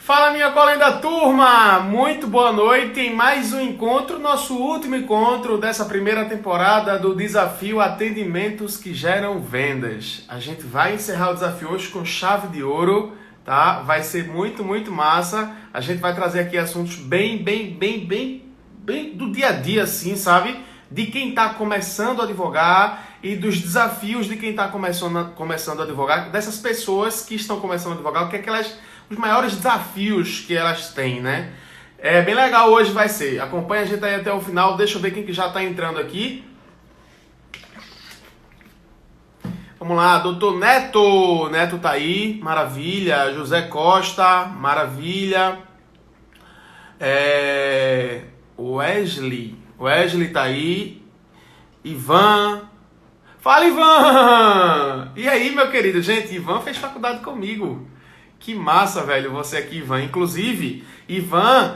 Fala, minha colega da turma! Muito boa noite em mais um encontro, nosso último encontro dessa primeira temporada do Desafio Atendimentos que Geram Vendas. A gente vai encerrar o desafio hoje com chave de ouro, tá? Vai ser muito massa. A gente vai trazer aqui assuntos bem do dia a dia, assim, sabe? De quem está começando a advogar e dos desafios de quem está começando a advogar, dessas pessoas que estão começando a advogar, o que é que os maiores desafios que elas têm, né? É bem legal hoje vai ser. Acompanha a gente aí até o final. Deixa eu ver quem que já está entrando aqui. Vamos lá, doutor Neto. Neto tá aí, maravilha. José Costa, maravilha. Wesley tá aí. Ivan. Fala, Ivan! E aí, meu querido? Gente, Ivan fez faculdade comigo. Que massa, velho, você aqui, Ivan. Inclusive, Ivan,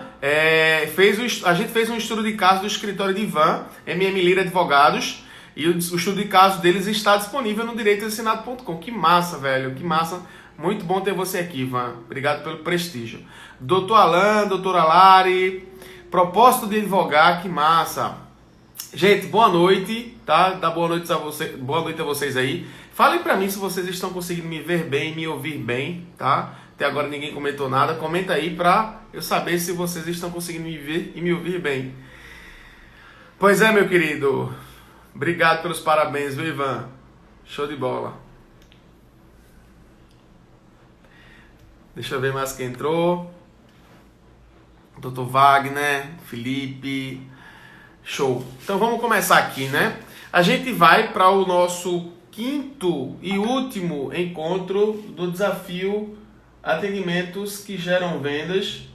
a gente fez um estudo de caso do escritório de Ivan, MM Lira Advogados, e o estudo de caso deles está disponível no direitoassinado.com. Que massa, velho, que massa. Muito bom ter você aqui, Ivan. Obrigado pelo prestígio. Doutor Alan, doutora Lari, propósito de advogar, que massa. Gente, boa noite, tá? Dá boa noite a vocês aí. Falem pra mim se vocês estão conseguindo me ver bem, me ouvir bem, tá? Até agora ninguém comentou nada. Comenta aí pra eu saber se vocês estão conseguindo me ver e me ouvir bem. Pois é, meu querido. Obrigado pelos parabéns, viu, Ivan? Show de bola. Deixa eu ver mais quem entrou. Dr. Wagner, Felipe. Show. Então vamos começar aqui, né? A gente vai para o nosso quinto e último encontro do desafio Atendimentos que Geram Vendas.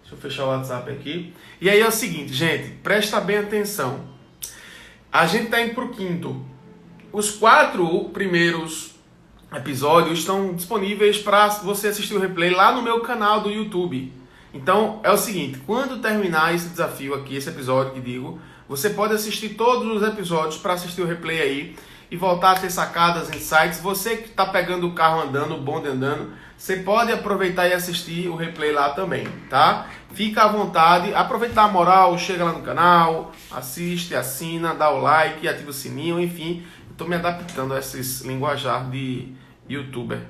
Deixa eu fechar o WhatsApp aqui. E aí é o seguinte, gente, presta bem atenção. A gente está indo para o quinto. Os 4 primeiros episódios estão disponíveis para você assistir o replay lá no meu canal do YouTube. Então é o seguinte, quando terminar esse desafio aqui, esse episódio que digo, você pode assistir todos os episódios para assistir o replay aí e voltar a ter sacadas, insights. Você que está pegando o carro andando, o bonde andando, você pode aproveitar e assistir o replay lá também, tá? Fica à vontade, aproveita a moral, chega lá no canal, assiste, assina, dá o like, ativa o sininho, enfim. Estou me adaptando a esses linguajar de youtuber.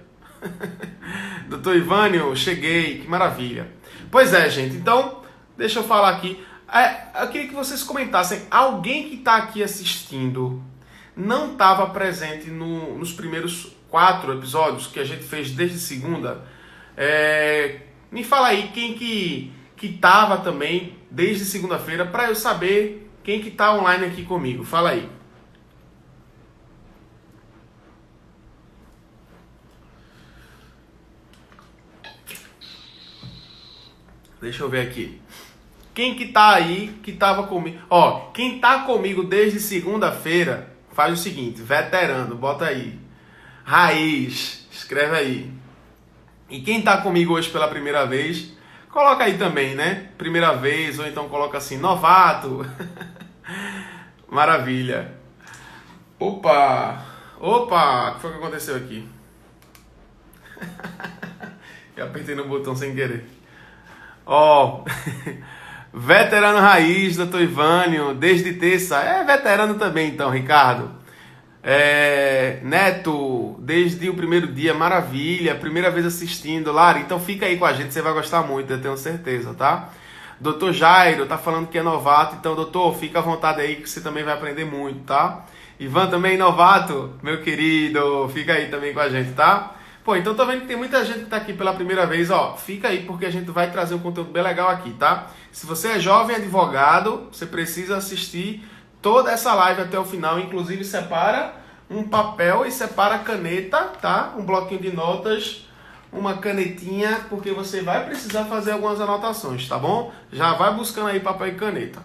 Doutor Ivânio, cheguei, que maravilha. Pois é, gente, então, deixa eu falar aqui. Eu queria que vocês comentassem, alguém que está aqui assistindo não estava presente nos primeiros 4 episódios que a gente fez desde segunda? Me fala aí quem que estava também desde segunda-feira, para eu saber quem que está online aqui comigo. Fala aí. Deixa eu ver aqui. Quem que tá aí, que tava comigo? Ó, quem tá comigo desde segunda-feira, faz o seguinte, veterano, bota aí. Raiz, escreve aí. E quem tá comigo hoje pela primeira vez, coloca aí também, né? Primeira vez, ou então coloca assim, novato. Maravilha. Opa, o que foi que aconteceu aqui? Eu apertei no botão sem querer. Ó, veterano raiz, doutor Ivânio, desde terça. Veterano também então, Ricardo. Neto, desde o primeiro dia, maravilha, primeira vez assistindo. Lari, então fica aí com a gente, você vai gostar muito, eu tenho certeza, tá? Doutor Jairo, tá falando que é novato, então doutor, fica à vontade aí que você também vai aprender muito, tá? Ivan também novato, meu querido, fica aí também com a gente, tá? Pô, então tô vendo que tem muita gente que tá aqui pela primeira vez, ó, fica aí porque a gente vai trazer um conteúdo bem legal aqui, tá? Se você é jovem advogado, você precisa assistir toda essa live até o final, inclusive separa um papel e separa a caneta, tá? Um bloquinho de notas, uma canetinha, porque você vai precisar fazer algumas anotações, tá bom? Já vai buscando aí papel e caneta.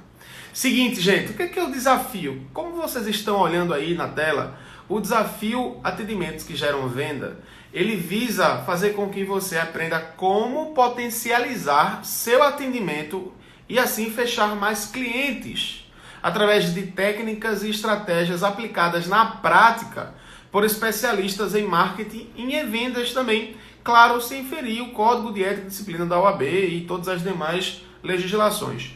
Seguinte, gente, o que é o desafio? Como vocês estão olhando aí na tela, o desafio Atendimentos que Geram Venda, ele visa fazer com que você aprenda como potencializar seu atendimento e assim fechar mais clientes através de técnicas e estratégias aplicadas na prática por especialistas em marketing e em vendas também, claro, sem ferir o Código de Ética e Disciplina da OAB e todas as demais legislações.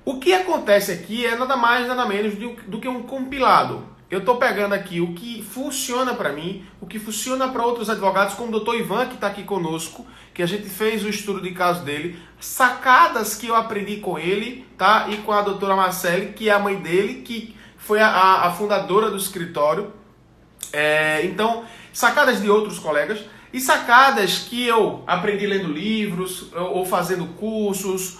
O que acontece aqui é nada mais, nada menos do que um compilado. Eu estou pegando aqui o que funciona para mim, o que funciona para outros advogados, como o Dr. Ivan, que está aqui conosco, que a gente fez o estudo de caso dele, sacadas que eu aprendi com ele, tá? E com a doutora Marcele, que é a mãe dele, que foi a fundadora do escritório. Então, sacadas de outros colegas e sacadas que eu aprendi lendo livros ou fazendo cursos,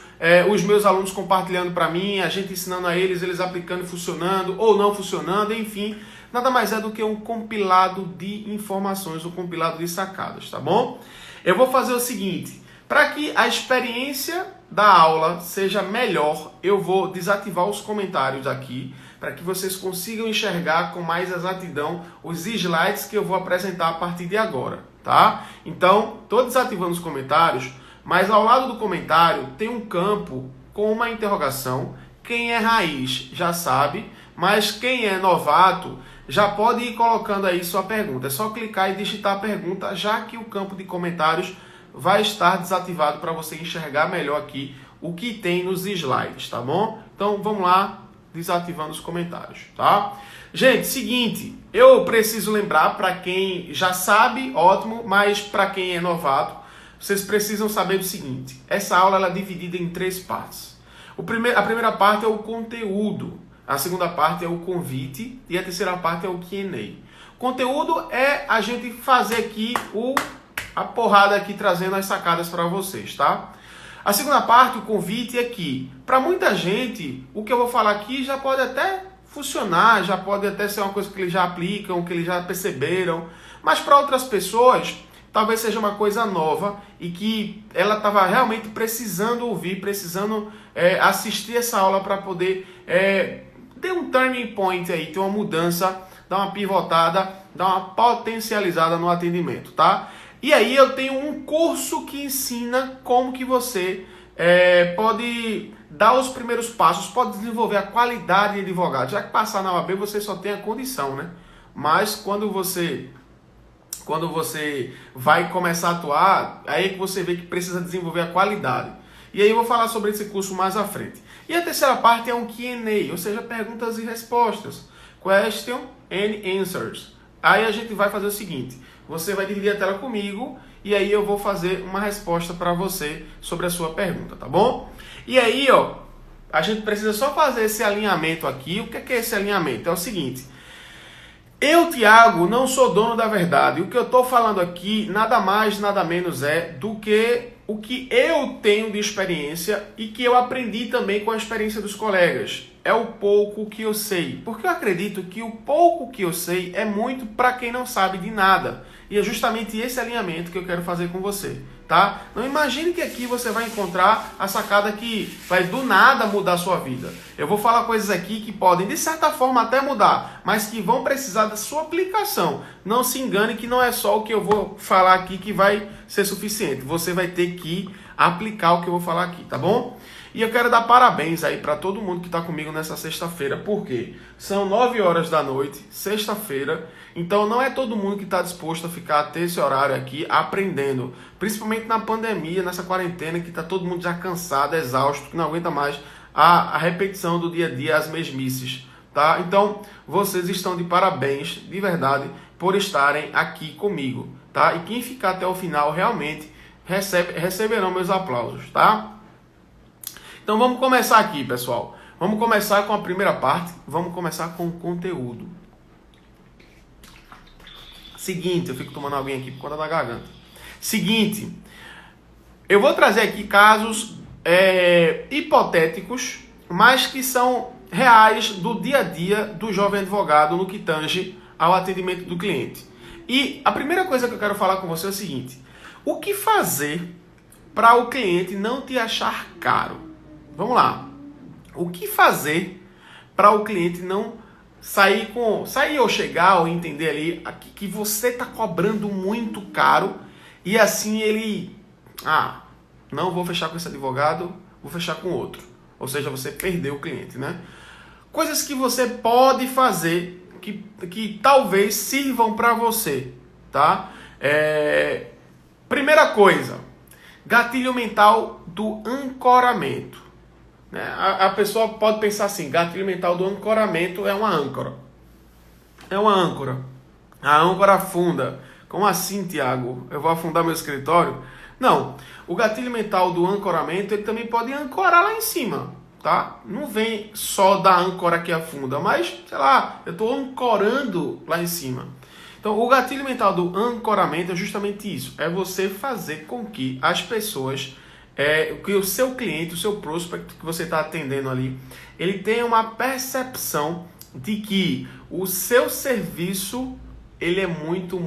os meus alunos compartilhando para mim, a gente ensinando a eles aplicando e funcionando ou não funcionando, enfim, nada mais é do que um compilado de informações, um compilado de sacadas, tá bom? Eu vou fazer o seguinte, para que a experiência da aula seja melhor, eu vou desativar os comentários aqui, para que vocês consigam enxergar com mais exatidão os slides que eu vou apresentar a partir de agora, tá? Então, estou desativando os comentários, mas ao lado do comentário tem um campo com uma interrogação. Quem é raiz já sabe, mas quem é novato já pode ir colocando aí sua pergunta. É só clicar e digitar a pergunta, já que o campo de comentários vai estar desativado para você enxergar melhor aqui o que tem nos slides, tá bom? Então, vamos lá, desativando os comentários, tá? Gente, seguinte, eu preciso lembrar para quem já sabe, ótimo, mas para quem é novato, vocês precisam saber o seguinte, essa aula ela é dividida em 3 partes. A primeira parte é o conteúdo, a segunda parte é o convite e a terceira parte é o Q&A. Conteúdo é a gente fazer aqui a porrada aqui trazendo as sacadas para vocês, tá? A segunda parte, o convite, é que, para muita gente, o que eu vou falar aqui já pode até funcionar, já pode até ser uma coisa que eles já aplicam, que eles já perceberam, mas para outras pessoas, talvez seja uma coisa nova e que ela estava realmente precisando ouvir, precisando assistir essa aula para poder ter um turning point aí, ter uma mudança, dar uma pivotada, dar uma potencializada no atendimento, tá? E aí eu tenho um curso que ensina como que você pode dar os primeiros passos, pode desenvolver a qualidade de advogado. Já que passar na OAB você só tem a condição, né? Mas quando você vai começar a atuar, aí é que você vê que precisa desenvolver a qualidade. E aí eu vou falar sobre esse curso mais à frente. E a terceira parte é um Q&A, ou seja, perguntas e respostas. Question and answers. Aí a gente vai fazer o seguinte, você vai dividir a tela comigo e aí eu vou fazer uma resposta para você sobre a sua pergunta, tá bom? E aí, ó, a gente precisa só fazer esse alinhamento aqui. O que é esse alinhamento? É o seguinte, eu, Thiago, não sou dono da verdade. O que eu estou falando aqui, nada mais, nada menos é do que o que eu tenho de experiência e que eu aprendi também com a experiência dos colegas. É o pouco que eu sei. Porque eu acredito que o pouco que eu sei é muito para quem não sabe de nada. E é justamente esse alinhamento que eu quero fazer com você, tá? Não imagine que aqui você vai encontrar a sacada que vai do nada mudar a sua vida. Eu vou falar coisas aqui que podem, de certa forma, até mudar, mas que vão precisar da sua aplicação. Não se engane que não é só o que eu vou falar aqui que vai ser suficiente. Você vai ter que aplicar o que eu vou falar aqui, tá bom? E eu quero dar parabéns aí para todo mundo que está comigo nessa sexta-feira, porque são 9 horas da noite, sexta-feira, então não é todo mundo que está disposto a ficar até esse horário aqui aprendendo, principalmente na pandemia, nessa quarentena, que está todo mundo já cansado, exausto, que não aguenta mais a repetição do dia a dia, as mesmices, tá? Então, vocês estão de parabéns, de verdade, por estarem aqui comigo, tá? E quem ficar até o final realmente receberão meus aplausos, tá? Então vamos começar aqui, pessoal. Vamos começar com a primeira parte. Vamos começar com o conteúdo. Seguinte, eu fico tomando alguém aqui por conta da garganta. Seguinte, eu vou trazer aqui casos hipotéticos, mas que são reais do dia a dia do jovem advogado no que tange ao atendimento do cliente. E a primeira coisa que eu quero falar com você é o seguinte: o que fazer para o cliente não te achar caro? Vamos lá. O que fazer para o cliente não sair ou chegar ou entender ali que você está cobrando muito caro e assim ele, não vou fechar com esse advogado, vou fechar com outro. Ou seja, você perdeu o cliente, né? Coisas que você pode fazer que talvez sirvam para você, tá? Primeira coisa, gatilho mental do ancoramento. Né? A pessoa pode pensar assim, gatilho mental do ancoramento é uma âncora. É uma âncora. A âncora afunda. Como assim, Tiago? Eu vou afundar meu escritório? Não. O gatilho mental do ancoramento, ele também pode ancorar lá em cima, tá? Não vem só da âncora que afunda, mas, sei lá, eu estou ancorando lá em cima. Então, o gatilho mental do ancoramento é justamente isso. É você fazer com que as pessoas, que o seu cliente, o seu prospect que você está atendendo ali, ele tenha uma percepção de que o seu serviço, ele é muito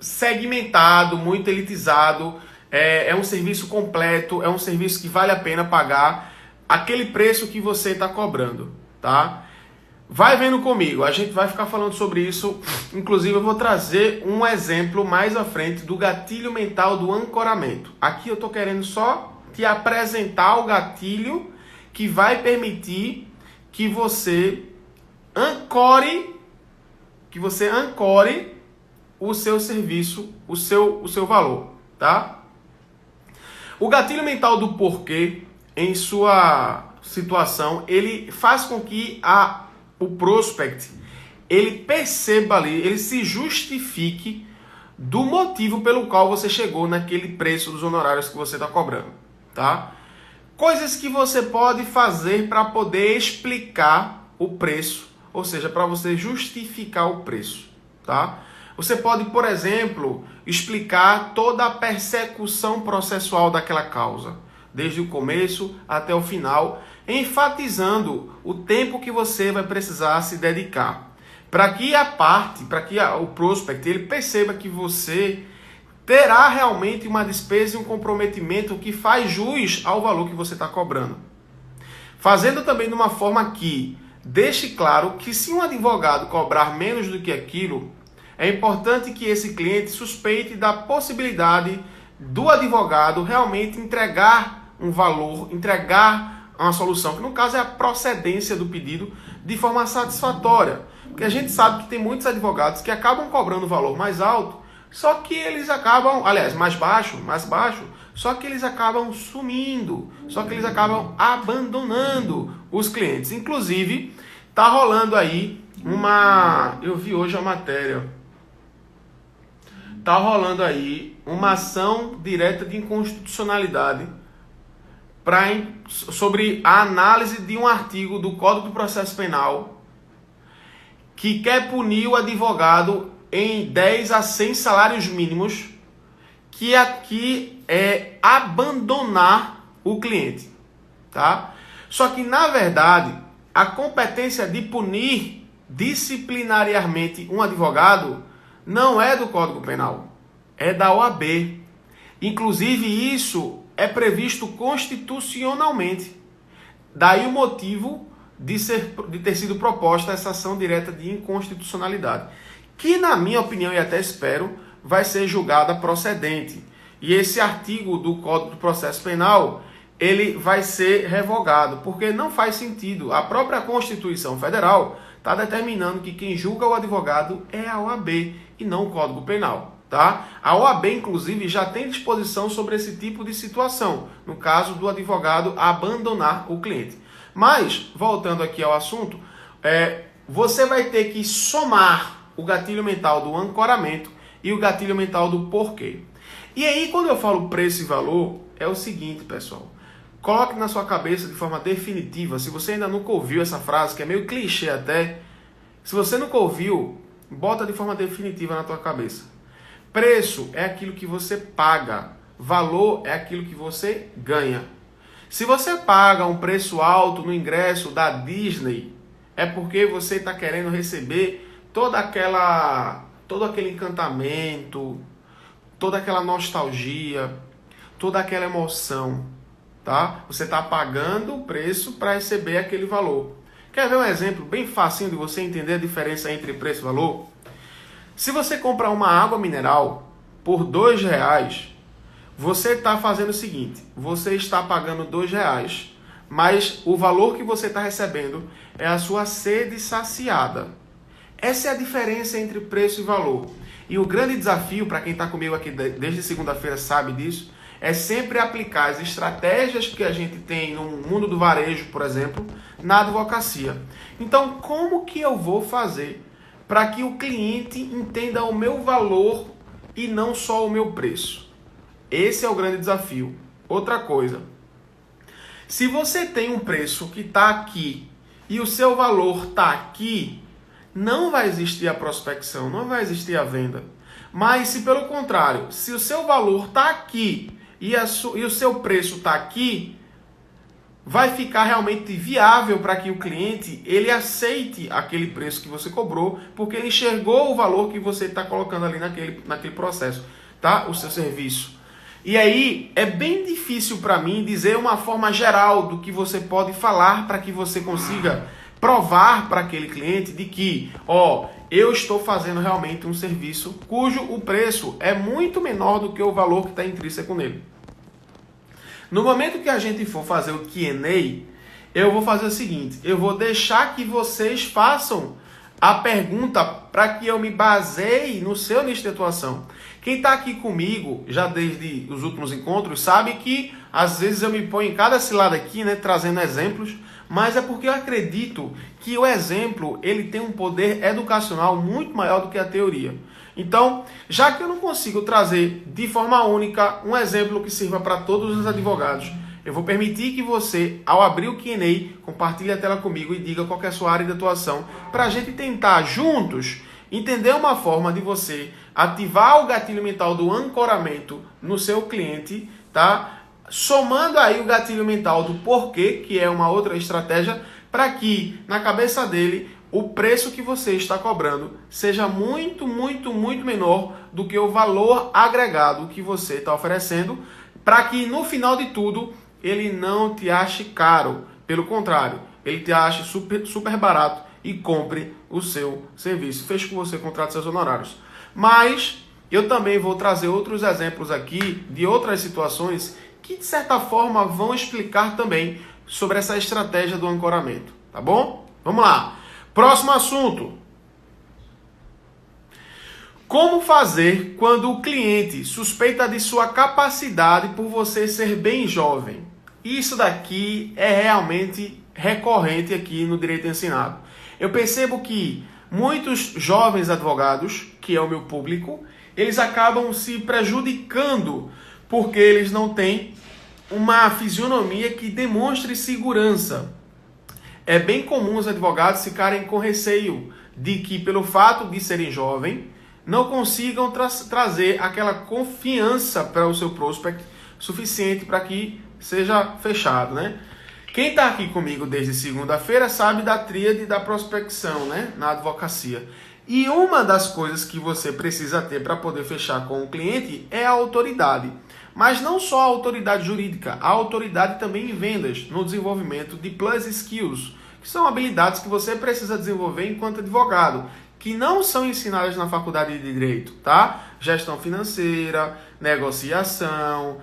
segmentado, muito elitizado, é um serviço completo, é um serviço que vale a pena pagar aquele preço que você está cobrando, tá? Vai vendo comigo, a gente vai ficar falando sobre isso, inclusive eu vou trazer um exemplo mais à frente do gatilho mental do ancoramento. Aqui eu estou querendo só te apresentar o gatilho que vai permitir que você ancore o seu serviço, o seu valor, tá? O gatilho mental do porquê, em sua situação, ele faz com que o prospect, ele perceba ali, ele se justifique do motivo pelo qual você chegou naquele preço dos honorários que você está cobrando, tá? Coisas que você pode fazer para poder explicar o preço, ou seja, para você justificar o preço, tá? Você pode, por exemplo, explicar toda a persecução processual daquela causa, desde o começo até o final, enfatizando o tempo que você vai precisar se dedicar, para que o prospect ele perceba que você terá realmente uma despesa e um comprometimento que faz jus ao valor que você está cobrando. Fazendo também de uma forma que deixe claro que se um advogado cobrar menos do que aquilo, é importante que esse cliente suspeite da possibilidade do advogado realmente entregar um valor, entregar uma solução, que no caso é a procedência do pedido, de forma satisfatória. Porque a gente sabe que tem muitos advogados que acabam cobrando um valor mais alto, só que eles acabam, aliás, mais baixo, só que eles acabam sumindo, só que eles acabam abandonando os clientes. Inclusive, tá rolando aí eu vi hoje a matéria, tá rolando aí uma ação direta de inconstitucionalidade sobre a análise de um artigo do Código do Processo Penal que quer punir o advogado em 10 a 100 salários mínimos, que aqui é abandonar o cliente, tá? Só que, na verdade, a competência de punir disciplinariamente um advogado não é do Código Penal, é da OAB. Inclusive, isso é previsto constitucionalmente. Daí o motivo de ter sido proposta essa ação direta de inconstitucionalidade, que, na minha opinião, e até espero, vai ser julgada procedente. E esse artigo do Código do Processo Penal, ele vai ser revogado, porque não faz sentido. A própria Constituição Federal está determinando que quem julga o advogado é a OAB e não o Código Penal, tá? A OAB, inclusive, já tem disposição sobre esse tipo de situação, no caso do advogado abandonar o cliente. Mas, voltando aqui ao assunto, você vai ter que somar o gatilho mental do ancoramento e o gatilho mental do porquê. E aí, quando eu falo preço e valor, é o seguinte, pessoal. Coloque na sua cabeça de forma definitiva. Se você ainda nunca ouviu essa frase, que é meio clichê até, se você nunca ouviu, bota de forma definitiva na tua cabeça. Preço é aquilo que você paga. Valor é aquilo que você ganha. Se você paga um preço alto no ingresso da Disney, é porque você está querendo receber todo aquele encantamento, toda aquela nostalgia, toda aquela emoção, tá? Você está pagando o preço para receber aquele valor. Quer ver um exemplo bem facinho de você entender a diferença entre preço e valor? Se você comprar uma água mineral por R$2, você está fazendo o seguinte, você está pagando R$2, mas o valor que você está recebendo é a sua sede saciada. Essa é a diferença entre preço e valor. E o grande desafio, para quem está comigo aqui desde segunda-feira sabe disso, é sempre aplicar as estratégias que a gente tem no mundo do varejo, por exemplo, na advocacia. Então, como que eu vou fazer para que o cliente entenda o meu valor e não só o meu preço? Esse é o grande desafio. Outra coisa, se você tem um preço que está aqui e o seu valor está aqui, não vai existir a prospecção, não vai existir a venda. Mas se pelo contrário, se o seu valor está aqui e o seu preço está aqui, vai ficar realmente viável para que o cliente ele aceite aquele preço que você cobrou, porque ele enxergou o valor que você está colocando ali naquele processo, tá? O seu serviço. E aí é bem difícil para mim dizer uma forma geral do que você pode falar para que você consiga provar para aquele cliente de que, eu estou fazendo realmente um serviço cujo o preço é muito menor do que o valor que está intrínseco nele. No momento que a gente for fazer o Q&A, eu vou fazer o seguinte, eu vou deixar que vocês façam a pergunta para que eu me baseie no seu nicho de atuação. Quem está aqui comigo, já desde os últimos encontros, sabe que às vezes eu me ponho em cada cilada aqui, né, trazendo exemplos, mas é porque eu acredito que o exemplo ele tem um poder educacional muito maior do que a teoria. Então, já que eu não consigo trazer de forma única um exemplo que sirva para todos os advogados, eu vou permitir que você, ao abrir o Q&A, compartilhe a tela comigo e diga qual é a sua área de atuação, para a gente tentar juntos entender uma forma de você ativar o gatilho mental do ancoramento no seu cliente, tá? Somando aí o gatilho mental do porquê, que é uma outra estratégia, para que na cabeça dele o preço que você está cobrando seja muito, muito, muito menor do que o valor agregado que você está oferecendo, para que no final de tudo ele não te ache caro. Pelo contrário, ele te ache super, super barato e compre o seu serviço. Feche com você, contrate seus honorários. Mas eu também vou trazer outros exemplos aqui de outras situações que, de certa forma, vão explicar também sobre essa estratégia do ancoramento. Tá bom? Vamos lá. Próximo assunto. Como fazer quando o cliente suspeita de sua capacidade por você ser bem jovem? Isso daqui é realmente recorrente aqui no Direito Ensinado. Eu percebo que muitos jovens advogados, que é o meu público, eles acabam se prejudicando porque eles não têm uma fisionomia que demonstre segurança. É bem comum os advogados ficarem com receio de que, pelo fato de serem jovens, não consigam trazer aquela confiança para o seu prospect suficiente para que seja fechado, né? Quem está aqui comigo desde segunda-feira sabe da tríade da prospecção, né, na advocacia. E uma das coisas que você precisa ter para poder fechar com o cliente é a autoridade. Mas não só a autoridade jurídica, a autoridade também em vendas, no desenvolvimento de plus skills, que são habilidades que você precisa desenvolver enquanto advogado, que não são ensinadas na faculdade de Direito, tá? Gestão financeira, negociação,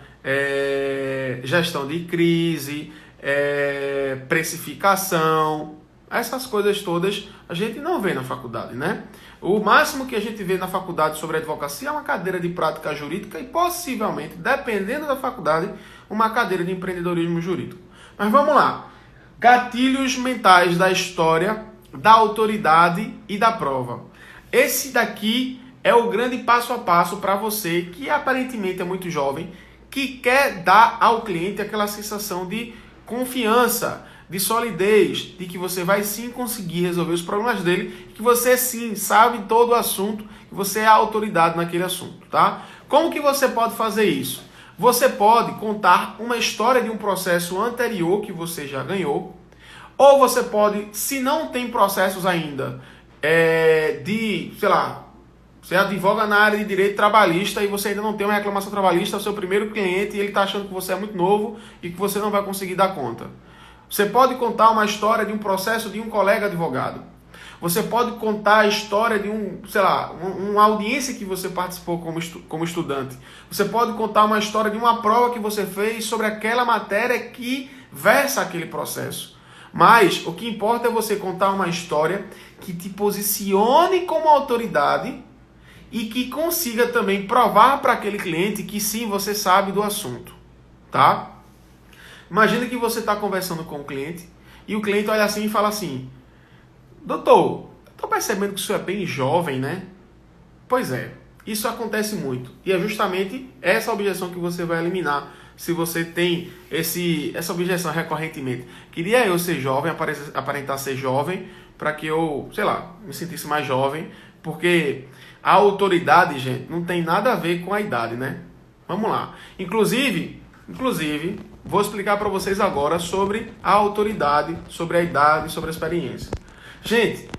gestão de crise, precificação, essas coisas todas a gente não vê na faculdade, né? O máximo que a gente vê na faculdade sobre advocacia é uma cadeira de prática jurídica e possivelmente, dependendo da faculdade, uma cadeira de empreendedorismo jurídico. Mas vamos lá. Gatilhos mentais da história, da autoridade e da prova. Esse daqui é o grande passo a passo para você que aparentemente é muito jovem, que quer dar ao cliente aquela sensação de confiança, de solidez, de que você vai sim conseguir resolver os problemas dele, que você sim sabe todo o assunto, que você é a autoridade naquele assunto, tá? Como que você pode fazer isso? Você pode contar uma história de um processo anterior que você já ganhou, ou você pode, se não tem processos ainda, você advoga na área de direito trabalhista e você ainda não tem uma reclamação trabalhista, é o seu primeiro cliente e ele está achando que você é muito novo e que você não vai conseguir dar conta. Você pode contar uma história de um processo de um colega advogado. Você pode contar a história de uma audiência que você participou como estudante. Você pode contar uma história de uma prova que você fez sobre aquela matéria que versa aquele processo. Mas o que importa é você contar uma história que te posicione como autoridade e que consiga também provar para aquele cliente que sim, você sabe do assunto, tá? Imagina que você está conversando com o cliente e o cliente olha assim e fala assim: doutor, estou percebendo que o senhor é bem jovem, né? Pois é, isso acontece muito. E é justamente essa objeção que você vai eliminar se você tem essa objeção recorrentemente. Queria eu ser jovem, aparentar ser jovem, para que eu, sei lá, me sentisse mais jovem, porque a autoridade, gente, não tem nada a ver com a idade, né? Vamos lá. Inclusive, vou explicar para vocês agora sobre a autoridade, sobre a idade, sobre a experiência. Gente,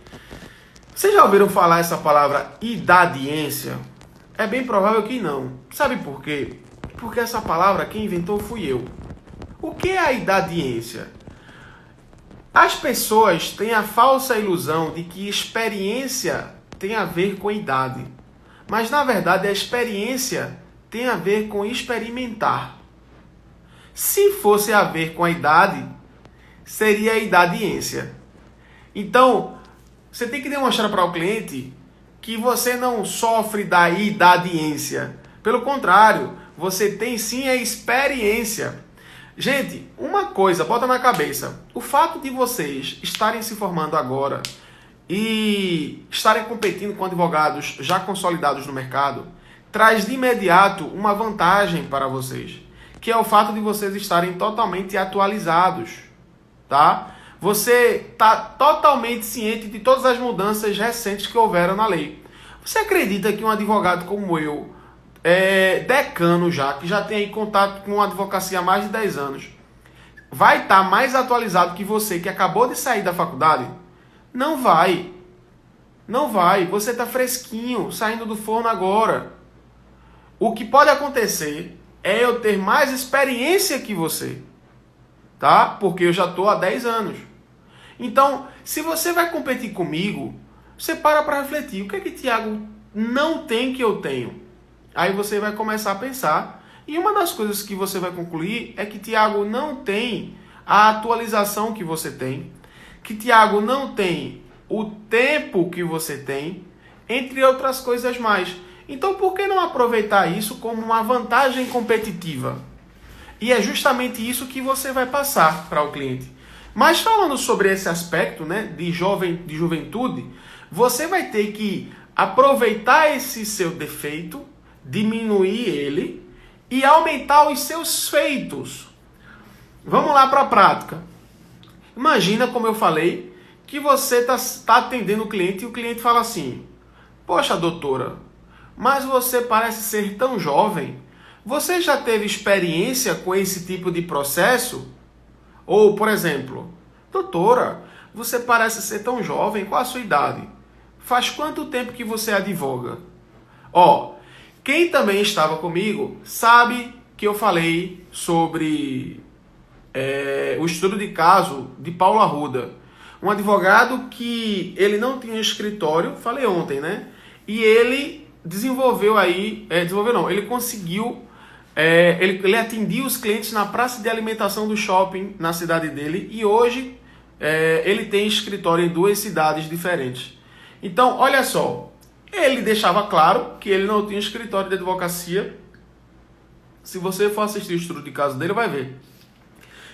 vocês já ouviram falar essa palavra idadiência? É bem provável que não. Sabe por quê? Porque essa palavra quem inventou fui eu. O que é a idadiência? As pessoas têm a falsa ilusão de que experiência tem a ver com idade. Mas na verdade a experiência tem a ver com experimentar. Se fosse a ver com a idade, seria a idadiência. Então, você tem que demonstrar para o cliente que você não sofre da idadiência. Pelo contrário, você tem sim a experiência. Gente, uma coisa, bota na cabeça. O fato de vocês estarem se formando agora e estarem competindo com advogados já consolidados no mercado, traz de imediato uma vantagem para vocês, que é o fato de vocês estarem totalmente atualizados, tá? Você está totalmente ciente de todas as mudanças recentes que houveram na lei. Você acredita que um advogado como eu, decano já, que já tem aí contato com a advocacia há mais de 10 anos, vai estar mais atualizado que você, que acabou de sair da faculdade? Não vai. Não vai. Você está fresquinho, saindo do forno agora. O que pode acontecer é eu ter mais experiência que você, tá? Porque eu já estou há 10 anos. Então, se você vai competir comigo, você para refletir. O que é que Tiago não tem que eu tenho? Aí você vai começar a pensar. E uma das coisas que você vai concluir é que Tiago não tem a atualização que você tem, que Tiago não tem o tempo que você tem, entre outras coisas mais. Então, por que não aproveitar isso como uma vantagem competitiva? E é justamente isso que você vai passar para o cliente. Mas falando sobre esse aspecto, né, de juventude, você vai ter que aproveitar esse seu defeito, diminuir ele e aumentar os seus feitos. Vamos lá para a prática. Imagina, como eu falei, que você está atendendo o cliente e o cliente fala assim: poxa, doutora, mas você parece ser tão jovem. Você já teve experiência com esse tipo de processo? Ou, por exemplo, doutora, você parece ser tão jovem, qual a sua idade? Faz quanto tempo que você advoga? Ó, quem também estava comigo sabe que eu falei sobre o estudo de caso de Paulo Arruda. Um advogado que ele não tinha escritório, falei ontem, né? E ele desenvolveu aí, ele conseguiu, ele atendia os clientes na praça de alimentação do shopping na cidade dele e hoje ele tem escritório em 2 cidades diferentes. Então, olha só, ele deixava claro que ele não tinha escritório de advocacia. Se você for assistir o estudo de caso dele, vai ver.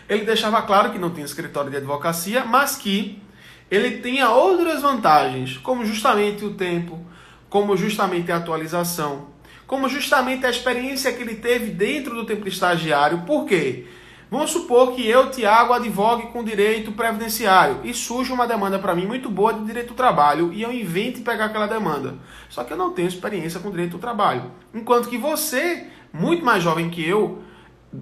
Ele deixava claro que não tinha escritório de advocacia, mas que ele tinha outras vantagens, como justamente o tempo, como justamente a atualização, como justamente a experiência que ele teve dentro do tempo de estagiário. Por quê? Vamos supor que eu, Tiago, advogue com direito previdenciário e surge uma demanda para mim muito boa de direito do trabalho e eu invente pegar aquela demanda. Só que eu não tenho experiência com direito do trabalho. Enquanto que você, muito mais jovem que eu,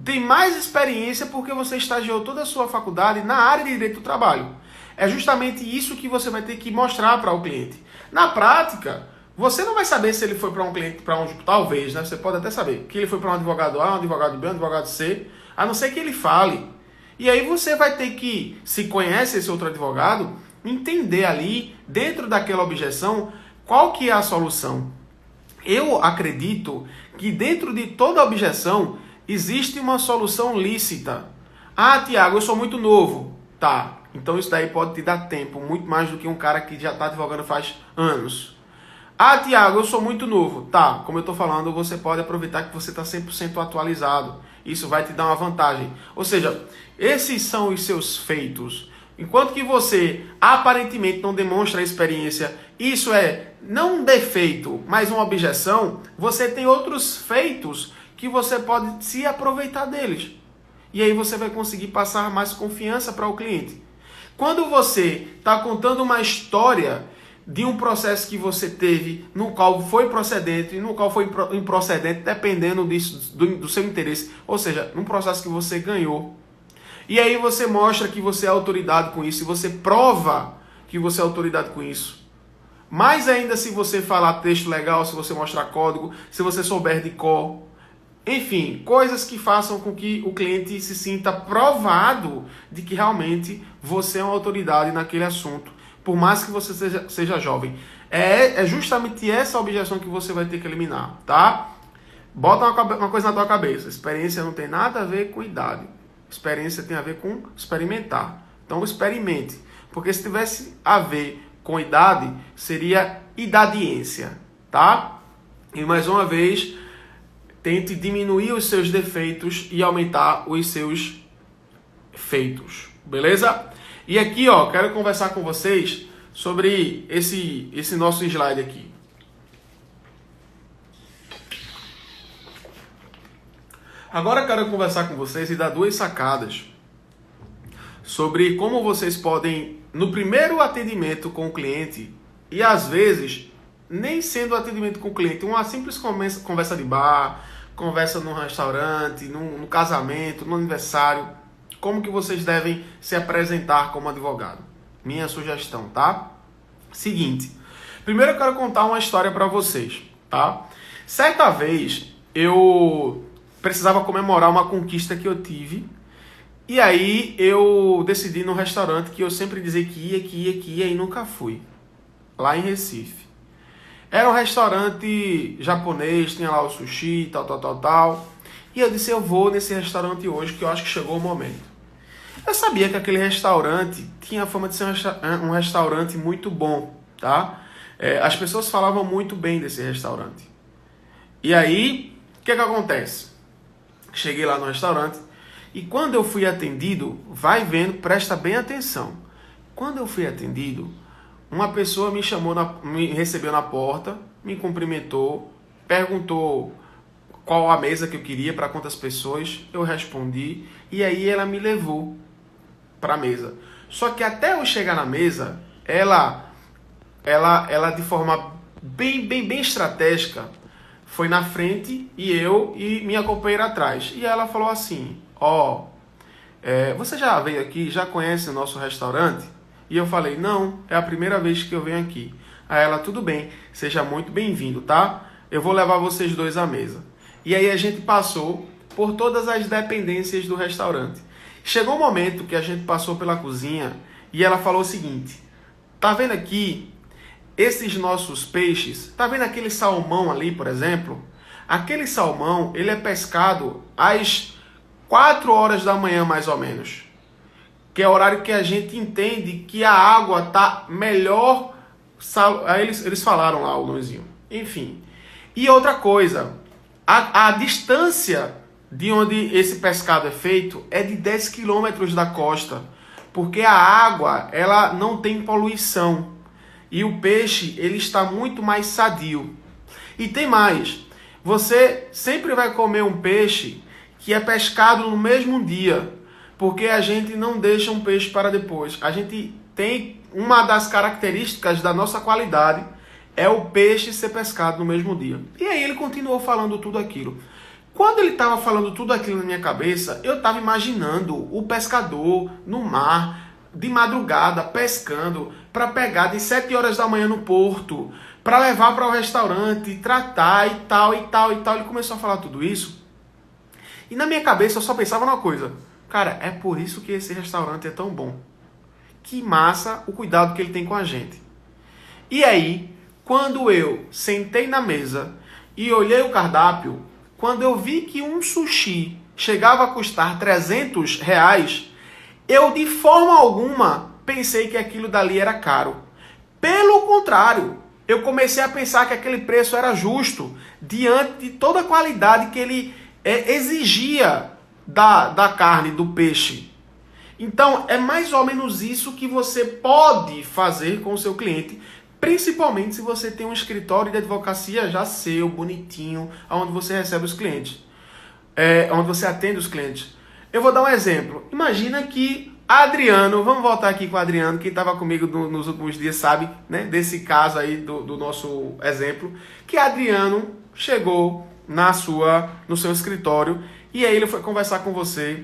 tem mais experiência porque você estagiou toda a sua faculdade na área de direito do trabalho. É justamente isso que você vai ter que mostrar para o cliente. Na prática, você não vai saber se ele foi para um cliente, talvez, né? Você pode até saber que ele foi para um advogado A, um advogado B, um advogado C, a não ser que ele fale. E aí você vai ter que, se conhece esse outro advogado, entender ali, dentro daquela objeção, qual que é a solução. Eu acredito que dentro de toda objeção existe uma solução lícita. Ah, Tiago, eu sou muito novo. Tá. Então isso daí pode te dar tempo, muito mais do que um cara que já está advogando faz anos. Ah, Tiago, eu sou muito novo. Tá, como eu estou falando, você pode aproveitar que você está 100% atualizado. Isso vai te dar uma vantagem. Ou seja, esses são os seus feitos. Enquanto que você aparentemente não demonstra experiência, isso é não um defeito, mas uma objeção, você tem outros feitos que você pode se aproveitar deles. E aí você vai conseguir passar mais confiança para o cliente. Quando você está contando uma história de um processo que você teve, no qual foi procedente e no qual foi improcedente, dependendo do seu interesse, ou seja, num processo que você ganhou, e aí você mostra que você é autoridade com isso, e você prova que você é autoridade com isso. Mais ainda se você falar texto legal, se você mostrar código, se você souber de cor. Enfim, coisas que façam com que o cliente se sinta provado de que realmente você é uma autoridade naquele assunto. Por mais que você seja jovem. É justamente essa objeção que você vai ter que eliminar, tá? Bota uma coisa na tua cabeça. Experiência não tem nada a ver com idade. Experiência tem a ver com experimentar. Então experimente. Porque se tivesse a ver com idade, seria idadiência, tá? E mais uma vez, tente diminuir os seus defeitos e aumentar os seus feitos. Beleza? E aqui, ó, quero conversar com vocês sobre esse nosso slide aqui. Agora quero conversar com vocês e dar duas sacadas sobre como vocês podem, no primeiro atendimento com o cliente, e às vezes, nem sendo atendimento com o cliente, uma simples conversa de bar, conversa num restaurante, num casamento, no aniversário, como que vocês devem se apresentar como advogado. Minha sugestão, tá? Seguinte. Primeiro eu quero contar uma história para vocês, tá? Certa vez, eu precisava comemorar uma conquista que eu tive. E aí eu decidi num restaurante que eu sempre dizia que ia e nunca fui. Lá em Recife. Era um restaurante japonês, tinha lá o sushi, tal. E eu disse, eu vou nesse restaurante hoje, que eu acho que chegou o momento. Eu sabia que aquele restaurante tinha a fama de ser um restaurante muito bom, tá? As pessoas falavam muito bem desse restaurante. E aí, o que acontece? Cheguei lá no restaurante e quando eu fui atendido, vai vendo, presta bem atenção. Quando eu fui atendido, uma pessoa me recebeu na porta, me cumprimentou, perguntou qual a mesa que eu queria, para quantas pessoas, eu respondi, e aí ela me levou para a mesa. Só que até eu chegar na mesa, ela de forma bem estratégica, foi na frente e eu e minha companheira atrás. E ela falou assim, você já veio aqui, já conhece o nosso restaurante? E eu falei, não, é a primeira vez que eu venho aqui. Aí ela, tudo bem, seja muito bem-vindo, tá? Eu vou levar vocês dois à mesa. E aí a gente passou por todas as dependências do restaurante. Chegou um momento que a gente passou pela cozinha e ela falou o seguinte, tá vendo aqui esses nossos peixes? Tá vendo aquele salmão ali, por exemplo? Aquele salmão, ele é pescado às 4 horas da manhã, mais ou menos. Que é o horário que a gente entende que a água tá melhor. Aí eles falaram lá o nomezinho. Enfim. E outra coisa, a distância de onde esse pescado é feito é de 10 quilômetros da costa. Porque a água, ela não tem poluição. E o peixe, ele está muito mais sadio. E tem mais. Você sempre vai comer um peixe que é pescado no mesmo dia. Porque a gente não deixa um peixe para depois. A gente tem uma das características da nossa qualidade é o peixe ser pescado no mesmo dia. E aí ele continuou falando tudo aquilo. Quando ele estava falando tudo aquilo na minha cabeça, eu estava imaginando o pescador no mar, de madrugada, pescando, para pegar de 7 horas da manhã no porto, para levar para o restaurante, tratar e tal. Ele começou a falar tudo isso. E na minha cabeça eu só pensava numa coisa. Cara, é por isso que esse restaurante é tão bom. Que massa o cuidado que ele tem com a gente. E aí, quando eu sentei na mesa e olhei o cardápio, quando eu vi que um sushi chegava a custar R$300, eu de forma alguma pensei que aquilo dali era caro. Pelo contrário, eu comecei a pensar que aquele preço era justo diante de toda a qualidade que ele exigia da carne, do peixe. Então, é mais ou menos isso que você pode fazer com o seu cliente, principalmente se você tem um escritório de advocacia já seu, bonitinho, onde você recebe os clientes, onde você atende os clientes. Eu vou dar um exemplo. Imagina que Adriano, vamos voltar aqui com o Adriano, que estava comigo nos últimos dias, sabe, né, desse caso aí do nosso exemplo, que Adriano chegou no seu escritório e aí ele foi conversar com você.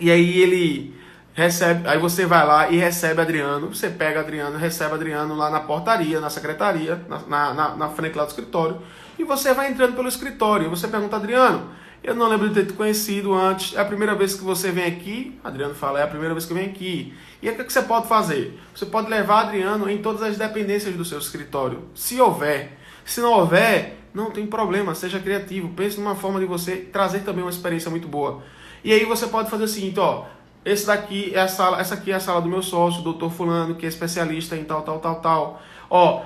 E aí ele recebe, aí você vai lá e recebe Adriano, você pega Adriano, recebe Adriano lá na portaria, na secretaria, na frente lá do escritório, e você vai entrando pelo escritório, e você pergunta, Adriano, eu não lembro de ter te conhecido antes, é a primeira vez que você vem aqui? Adriano fala, é a primeira vez que eu venho aqui. E aí o que você pode fazer? Você pode levar Adriano em todas as dependências do seu escritório, se houver. Se não houver, não tem problema, seja criativo, pense numa forma de você trazer também uma experiência muito boa. E aí você pode fazer o seguinte, ó, essa aqui é a sala do meu sócio, o doutor fulano, que é especialista em tal. Ó,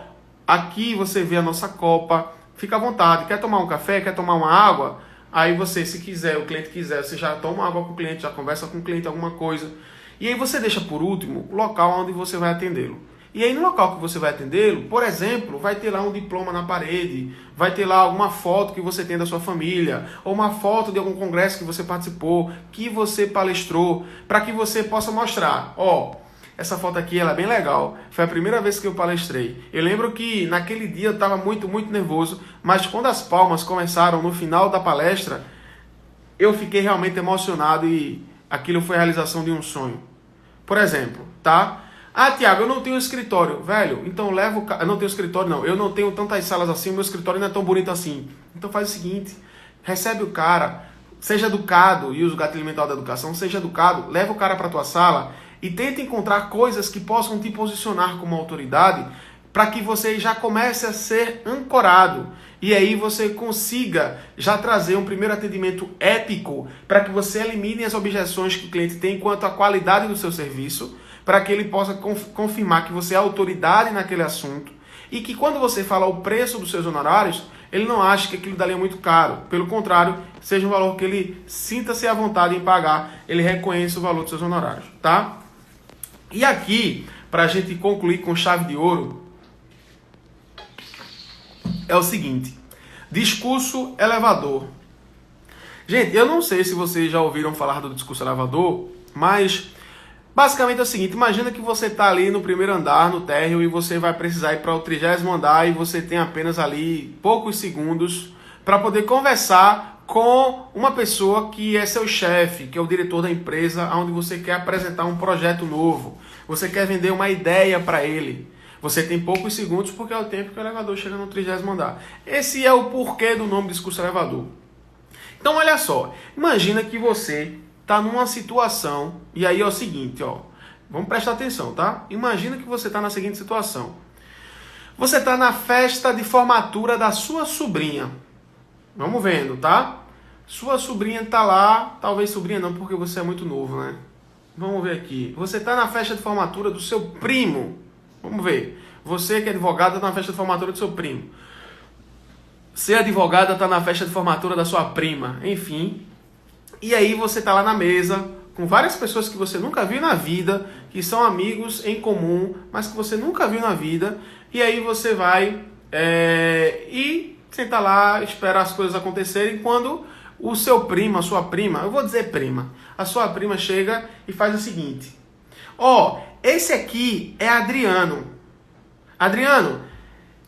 aqui você vê a nossa copa, fica à vontade, quer tomar um café, quer tomar uma água? Aí você, se quiser, o cliente quiser, você já toma água com o cliente, já conversa com o cliente alguma coisa. E aí você deixa por último o local onde você vai atendê-lo. E aí no local que você vai atendê-lo, por exemplo, vai ter lá um diploma na parede, vai ter lá alguma foto que você tem da sua família, ou uma foto de algum congresso que você participou, que você palestrou, para que você possa mostrar, ó, essa foto aqui ela é bem legal, foi a primeira vez que eu palestrei. Eu lembro que naquele dia eu estava muito nervoso, mas quando as palmas começaram no final da palestra, eu fiquei realmente emocionado e aquilo foi a realização de um sonho. Por exemplo, tá? Ah, Tiago, eu não tenho escritório. Velho, então leva o cara. Eu não tenho escritório, não. Eu não tenho tantas salas assim, o meu escritório não é tão bonito assim. Então faz o seguinte, recebe o cara, seja educado, e usa o gatilho mental da educação, seja educado, leva o cara para tua sala e tenta encontrar coisas que possam te posicionar como autoridade para que você já comece a ser ancorado. E aí você consiga já trazer um primeiro atendimento épico para que você elimine as objeções que o cliente tem quanto à qualidade do seu serviço, para que ele possa confirmar que você é autoridade naquele assunto e que quando você fala o preço dos seus honorários, ele não ache que aquilo dali é muito caro. Pelo contrário, seja um valor que ele sinta-se à vontade em pagar, ele reconheça o valor dos seus honorários, tá? E aqui, para a gente concluir com chave de ouro, é o seguinte, discurso elevador. Gente, eu não sei se vocês já ouviram falar do discurso elevador, mas basicamente é o seguinte, imagina que você está ali no primeiro andar, no térreo, e você vai precisar ir para o 30º andar e você tem apenas ali poucos segundos para poder conversar com uma pessoa que é seu chefe, que é o diretor da empresa, onde você quer apresentar um projeto novo, você quer vender uma ideia para ele. Você tem poucos segundos porque é o tempo que o elevador chega no 30º andar. Esse é o porquê do nome discurso elevador. Então olha só, imagina que você está numa situação, e aí é o seguinte, ó, vamos prestar atenção, tá? Imagina que você está na seguinte situação. Você está na festa de formatura da sua sobrinha. Vamos vendo, tá? Sua sobrinha está lá, talvez sobrinha não, porque você é muito novo, né? Vamos ver aqui. Você está na festa de formatura do seu primo. Vamos ver. Você que é advogada está na festa de formatura do seu primo. Ser advogada está na festa de formatura da sua prima. Enfim. E aí você está lá na mesa com várias pessoas que você nunca viu na vida, que são amigos em comum, mas que você nunca viu na vida. E aí você vai e senta lá, espera as coisas acontecerem. Quando o seu primo, a sua prima, eu vou dizer prima, a sua prima chega e faz o seguinte. Ó, esse aqui é Adriano. Adriano,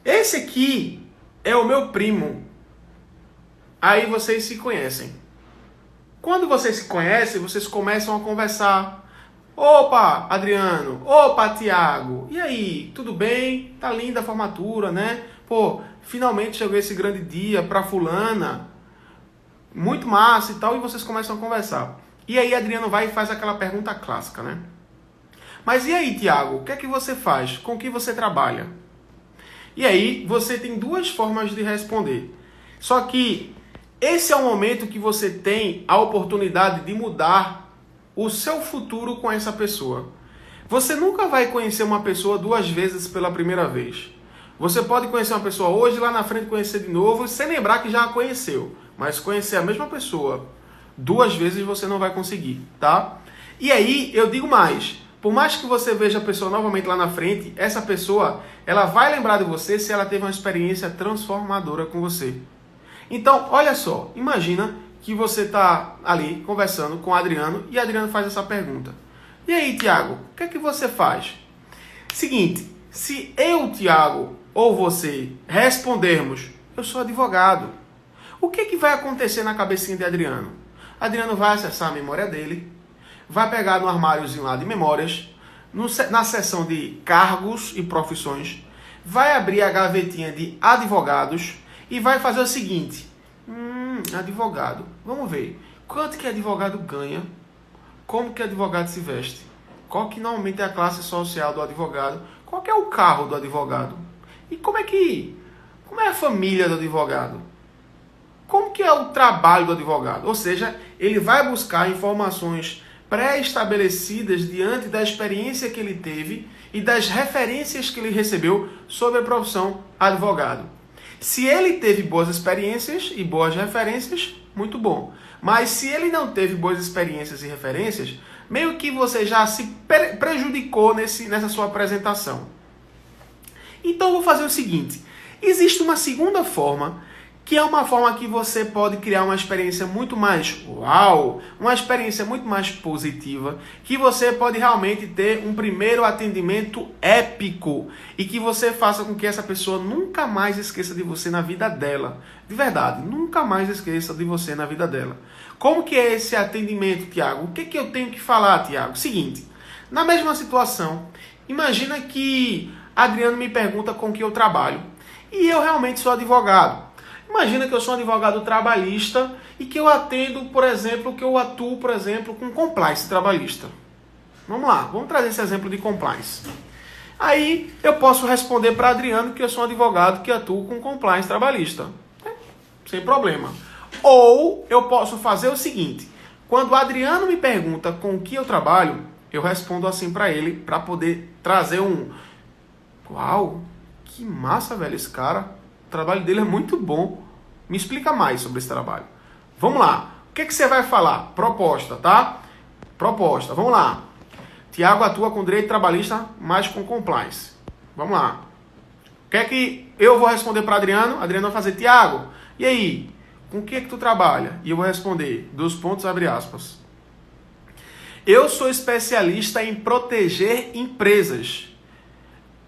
esse aqui é o meu primo. Aí vocês se conhecem. Quando vocês se conhecem, vocês começam a conversar. Opa, Adriano. Opa, Tiago. E aí, tudo bem? Tá linda a formatura, né? Pô, finalmente chegou esse grande dia pra fulana. Muito massa e tal. E vocês começam a conversar. E aí, Adriano vai e faz aquela pergunta clássica, né? Mas e aí, Tiago? O que é que você faz? Com o que você trabalha? E aí, você tem duas formas de responder. Só que esse é o momento que você tem a oportunidade de mudar o seu futuro com essa pessoa. Você nunca vai conhecer uma pessoa 2 vezes pela primeira vez. Você pode conhecer uma pessoa hoje, lá na frente conhecer de novo, sem lembrar que já a conheceu. Mas conhecer a mesma pessoa 2 vezes você não vai conseguir, tá? E aí, eu digo mais. Por mais que você veja a pessoa novamente lá na frente, essa pessoa, ela vai lembrar de você se ela teve uma experiência transformadora com você. Então, olha só, imagina que você está ali conversando com o Adriano e o Adriano faz essa pergunta. E aí, Tiago, o que é que você faz? Seguinte, se eu, Tiago, ou você respondermos, eu sou advogado, o que é que vai acontecer na cabecinha de Adriano? Adriano vai acessar a memória dele, vai pegar no armáriozinho lá de memórias, na seção de cargos e profissões, vai abrir a gavetinha de advogados e vai fazer o seguinte, advogado, vamos ver, quanto que advogado ganha? Como que advogado se veste? Qual que normalmente é a classe social do advogado? Qual que é o carro do advogado? E como é a família do advogado? Como que é o trabalho do advogado? Ou seja, ele vai buscar informações pré-estabelecidas diante da experiência que ele teve e das referências que ele recebeu sobre a profissão advogado. Se ele teve boas experiências e boas referências, muito bom. Mas se ele não teve boas experiências e referências, meio que você já se prejudicou nessa sua apresentação. Então eu vou fazer o seguinte, existe uma segunda forma, que é uma forma que você pode criar uma experiência muito mais uau, uma experiência muito mais positiva, que você pode realmente ter um primeiro atendimento épico e que você faça com que essa pessoa nunca mais esqueça de você na vida dela. De verdade, nunca mais esqueça de você na vida dela. Como que é esse atendimento, Tiago? O que eu tenho que falar, Tiago? Seguinte, na mesma situação, imagina que Adriano me pergunta com que eu trabalho e eu realmente sou advogado. Imagina que eu sou um advogado trabalhista e que eu atendo, por exemplo, que eu atuo, por exemplo, com compliance trabalhista. Vamos lá, vamos trazer esse exemplo de compliance. Aí eu posso responder para Adriano que eu sou um advogado que atuo com compliance trabalhista. Sem problema. Ou eu posso fazer o seguinte, quando o Adriano me pergunta com o que eu trabalho, eu respondo assim para ele, para poder trazer uau, que massa, velho, esse cara. O trabalho dele é muito bom. Me explica mais sobre esse trabalho. Vamos lá. O que você vai falar? Proposta, tá? Proposta. Vamos lá. Tiago atua com direito trabalhista, mas com compliance. Vamos lá. O que é que eu vou responder para Adriano? Adriano vai fazer, Tiago, e aí? Com o que é que tu trabalha? E eu vou responder, abre aspas. Eu sou especialista em proteger empresas,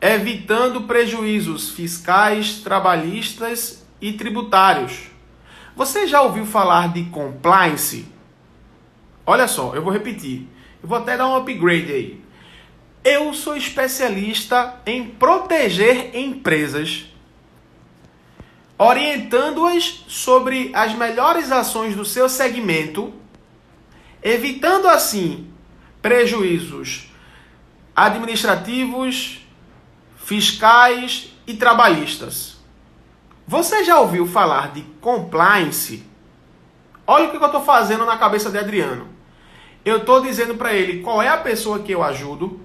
evitando prejuízos fiscais, trabalhistas e tributários. Você já ouviu falar de compliance? Olha só, eu vou repetir. Eu vou até dar um upgrade aí. Eu sou especialista em proteger empresas, orientando-as sobre as melhores ações do seu segmento, evitando assim prejuízos administrativos, fiscais e trabalhistas. Você já ouviu falar de compliance? Olha o que eu estou fazendo na cabeça de Adriano. Eu estou dizendo para ele qual é a pessoa que eu ajudo,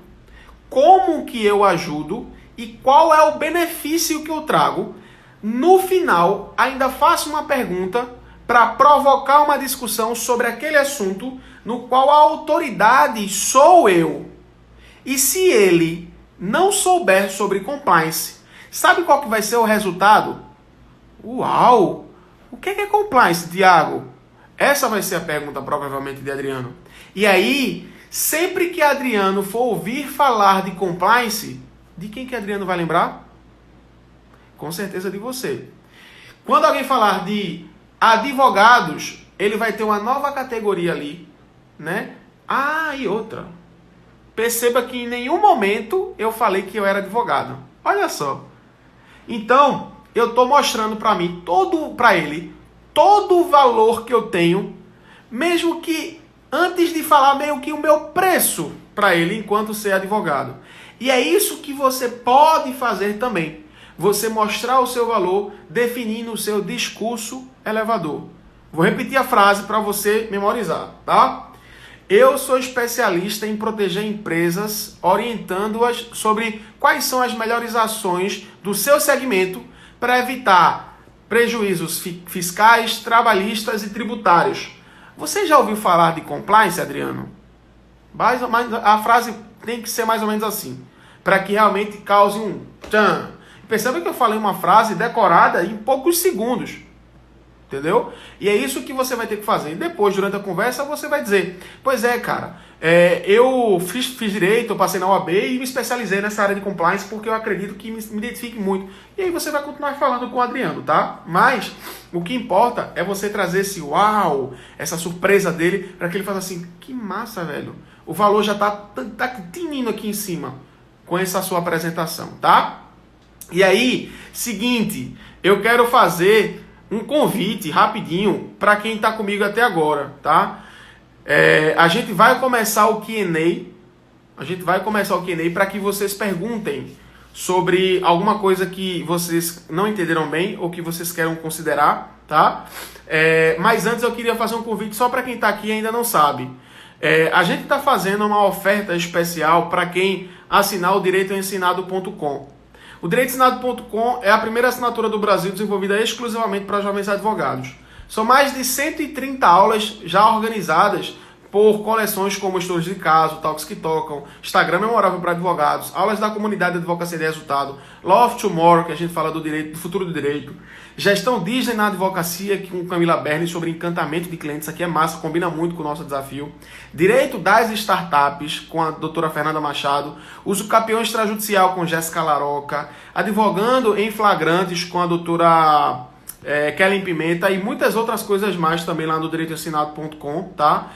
como que eu ajudo e qual é o benefício que eu trago. No final, ainda faço uma pergunta para provocar uma discussão sobre aquele assunto no qual a autoridade sou eu. E se ele não souber sobre compliance, sabe qual que vai ser o resultado? Uau! O que é compliance, Tiago? Essa vai ser a pergunta provavelmente de Adriano. E aí, sempre que Adriano for ouvir falar de compliance, de quem que Adriano vai lembrar? Com certeza de você. Quando alguém falar de advogados, ele vai ter uma nova categoria ali, né? Ah, e outra. Perceba que em nenhum momento eu falei que eu era advogado. Olha só. Então, eu estou mostrando para ele, todo o valor que eu tenho, mesmo que antes de falar meio que o meu preço para ele enquanto ser advogado. E é isso que você pode fazer também. Você mostrar o seu valor definindo o seu discurso elevador. Vou repetir a frase para você memorizar, tá? Eu sou especialista em proteger empresas, orientando-as sobre quais são as melhores ações do seu segmento para evitar prejuízos fiscais, trabalhistas e tributários. Você já ouviu falar de compliance, Adriano? Mas a frase tem que ser mais ou menos assim, para que realmente cause um tchan. Perceba que eu falei uma frase decorada em poucos segundos. Entendeu? E é isso que você vai ter que fazer. E depois, durante a conversa, você vai dizer: pois é, cara, eu fiz direito, eu passei na OAB e me especializei nessa área de compliance porque eu acredito que me identifique muito. E aí você vai continuar falando com o Adriano, tá? Mas o que importa é você trazer esse uau, essa surpresa dele, para que ele faça assim: que massa, velho. O valor já tá tinindo aqui em cima com essa sua apresentação, tá? E aí, seguinte, eu quero fazer um convite rapidinho para quem está comigo até agora, tá? A gente vai começar o Q&A. A gente vai começar o Q&A para que vocês perguntem sobre alguma coisa que vocês não entenderam bem ou que vocês queiram considerar, tá? Mas antes eu queria fazer um convite só para quem está aqui e ainda não sabe. A gente está fazendo uma oferta especial para quem assinar o direitoensinado.com. O direitoensinado.com é a primeira assinatura do Brasil desenvolvida exclusivamente para jovens advogados. São mais de 130 aulas já organizadas por coleções como Estudos de Caso, Talks que Tocam, Instagram Memorável para Advogados, aulas da comunidade de Advocacia de Resultado, Law of Tomorrow, que a gente fala do direito, do futuro do direito, Gestão Disney na Advocacia, com Camila Berni, sobre encantamento de clientes, isso aqui é massa, combina muito com o nosso desafio, Direito das Startups, com a doutora Fernanda Machado, Uso Capião Extrajudicial, com Jéssica Laroca, Advogando em Flagrantes, com a doutora Kellen Pimenta, e muitas outras coisas mais também lá no direitoensinado.com, tá?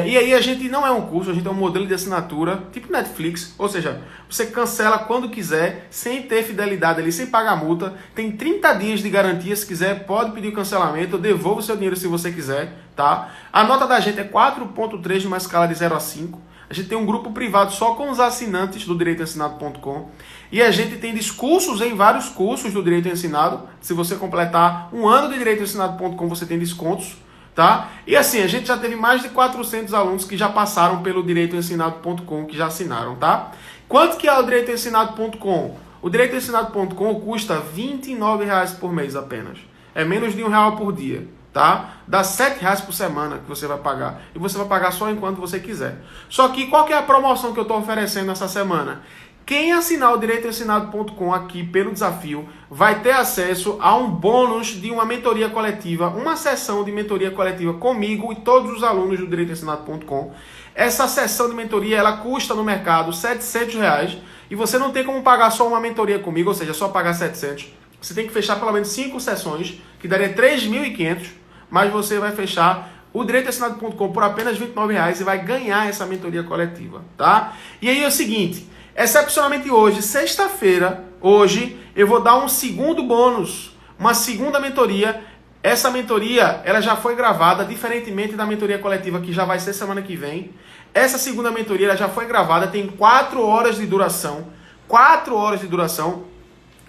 E aí a gente não é um curso, a gente é um modelo de assinatura, tipo Netflix, ou seja, você cancela quando quiser, sem ter fidelidade ali, sem pagar multa, tem 30 dias de garantia, se quiser pode pedir o cancelamento, eu devolvo o seu dinheiro se você quiser, tá? A nota da gente é 4.3 numa escala de 0 a 5, a gente tem um grupo privado só com os assinantes do direitoensinado.com e a gente tem discursos em vários cursos do Direito Ensinado, se você completar um ano de direitoensinado.com você tem descontos, tá? E assim, a gente já teve mais de 400 alunos que já passaram pelo direitoensinado.com, que já assinaram, tá? Quanto que é o direitoensinado.com? O direitoensinado.com custa R$29 por mês apenas. É menos de R$1 por dia, tá? Dá R$7 por semana que você vai pagar. E você vai pagar só enquanto você quiser. Só que qual que é a promoção que eu estou oferecendo essa semana? Quem assinar o direitoensinado.com aqui pelo desafio vai ter acesso a um bônus de uma mentoria coletiva, uma sessão de mentoria coletiva comigo e todos os alunos do direitoensinado.com. Essa sessão de mentoria ela custa no mercado R$700 e você não tem como pagar só uma mentoria comigo, ou seja, só pagar 700. Você tem que fechar pelo menos 5 sessões, que daria 3.500, mas você vai fechar o direitoensinado.com por apenas R$29 e vai ganhar essa mentoria coletiva, tá? E aí é o seguinte, excepcionalmente hoje, sexta-feira, hoje, eu vou dar um segundo bônus, uma segunda mentoria. Essa mentoria, ela já foi gravada, diferentemente da mentoria coletiva, que já vai ser semana que vem. Essa segunda mentoria, ela já foi gravada, tem 4 horas de duração. 4 horas de duração,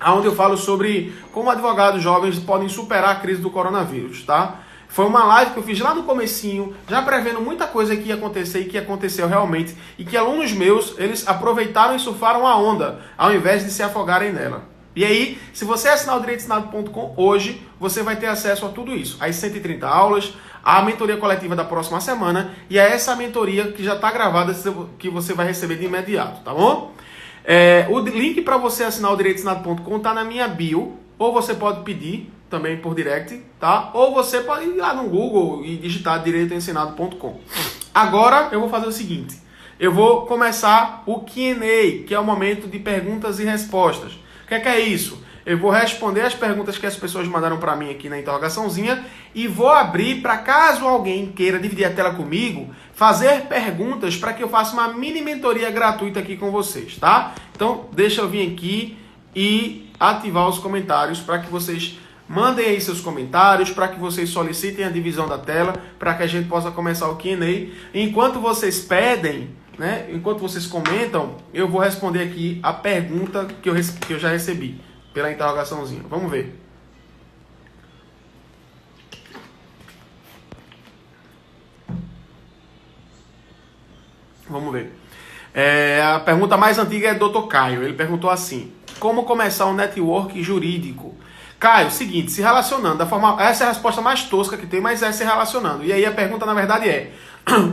onde eu falo sobre como advogados jovens podem superar a crise do coronavírus, tá? Foi uma live que eu fiz lá no comecinho, já prevendo muita coisa que ia acontecer e que aconteceu realmente. E que alunos meus, eles aproveitaram e surfaram a onda, ao invés de se afogarem nela. E aí, se você assinar o direitoensinado.com hoje, você vai ter acesso a tudo isso. As 130 aulas, a mentoria coletiva da próxima semana e a essa mentoria que já está gravada, que você vai receber de imediato, tá bom? O link para você assinar o direitoensinado.com está na minha bio, ou você pode pedir também por direct, tá? Ou você pode ir lá no Google e digitar direitoensinado.com. Agora eu vou fazer o seguinte, eu vou começar o Q&A, que é o momento de perguntas e respostas. O que é isso? Eu vou responder as perguntas que as pessoas mandaram para mim aqui na interrogaçãozinha e vou abrir para caso alguém queira dividir a tela comigo, fazer perguntas para que eu faça uma mini mentoria gratuita aqui com vocês, tá? Então, deixa eu vir aqui e ativar os comentários para que vocês mandem aí seus comentários, para que vocês solicitem a divisão da tela, para que a gente possa começar o Q&A. Enquanto vocês pedem, né, enquanto vocês comentam, eu vou responder aqui a pergunta que eu já recebi pela interrogaçãozinha. Vamos ver. Vamos ver. A pergunta mais antiga é do Dr. Caio. Ele perguntou assim: como começar um network jurídico? Caio, seguinte, se relacionando da forma... Essa é a resposta mais tosca que tem, mas é se relacionando. E aí a pergunta, na verdade, é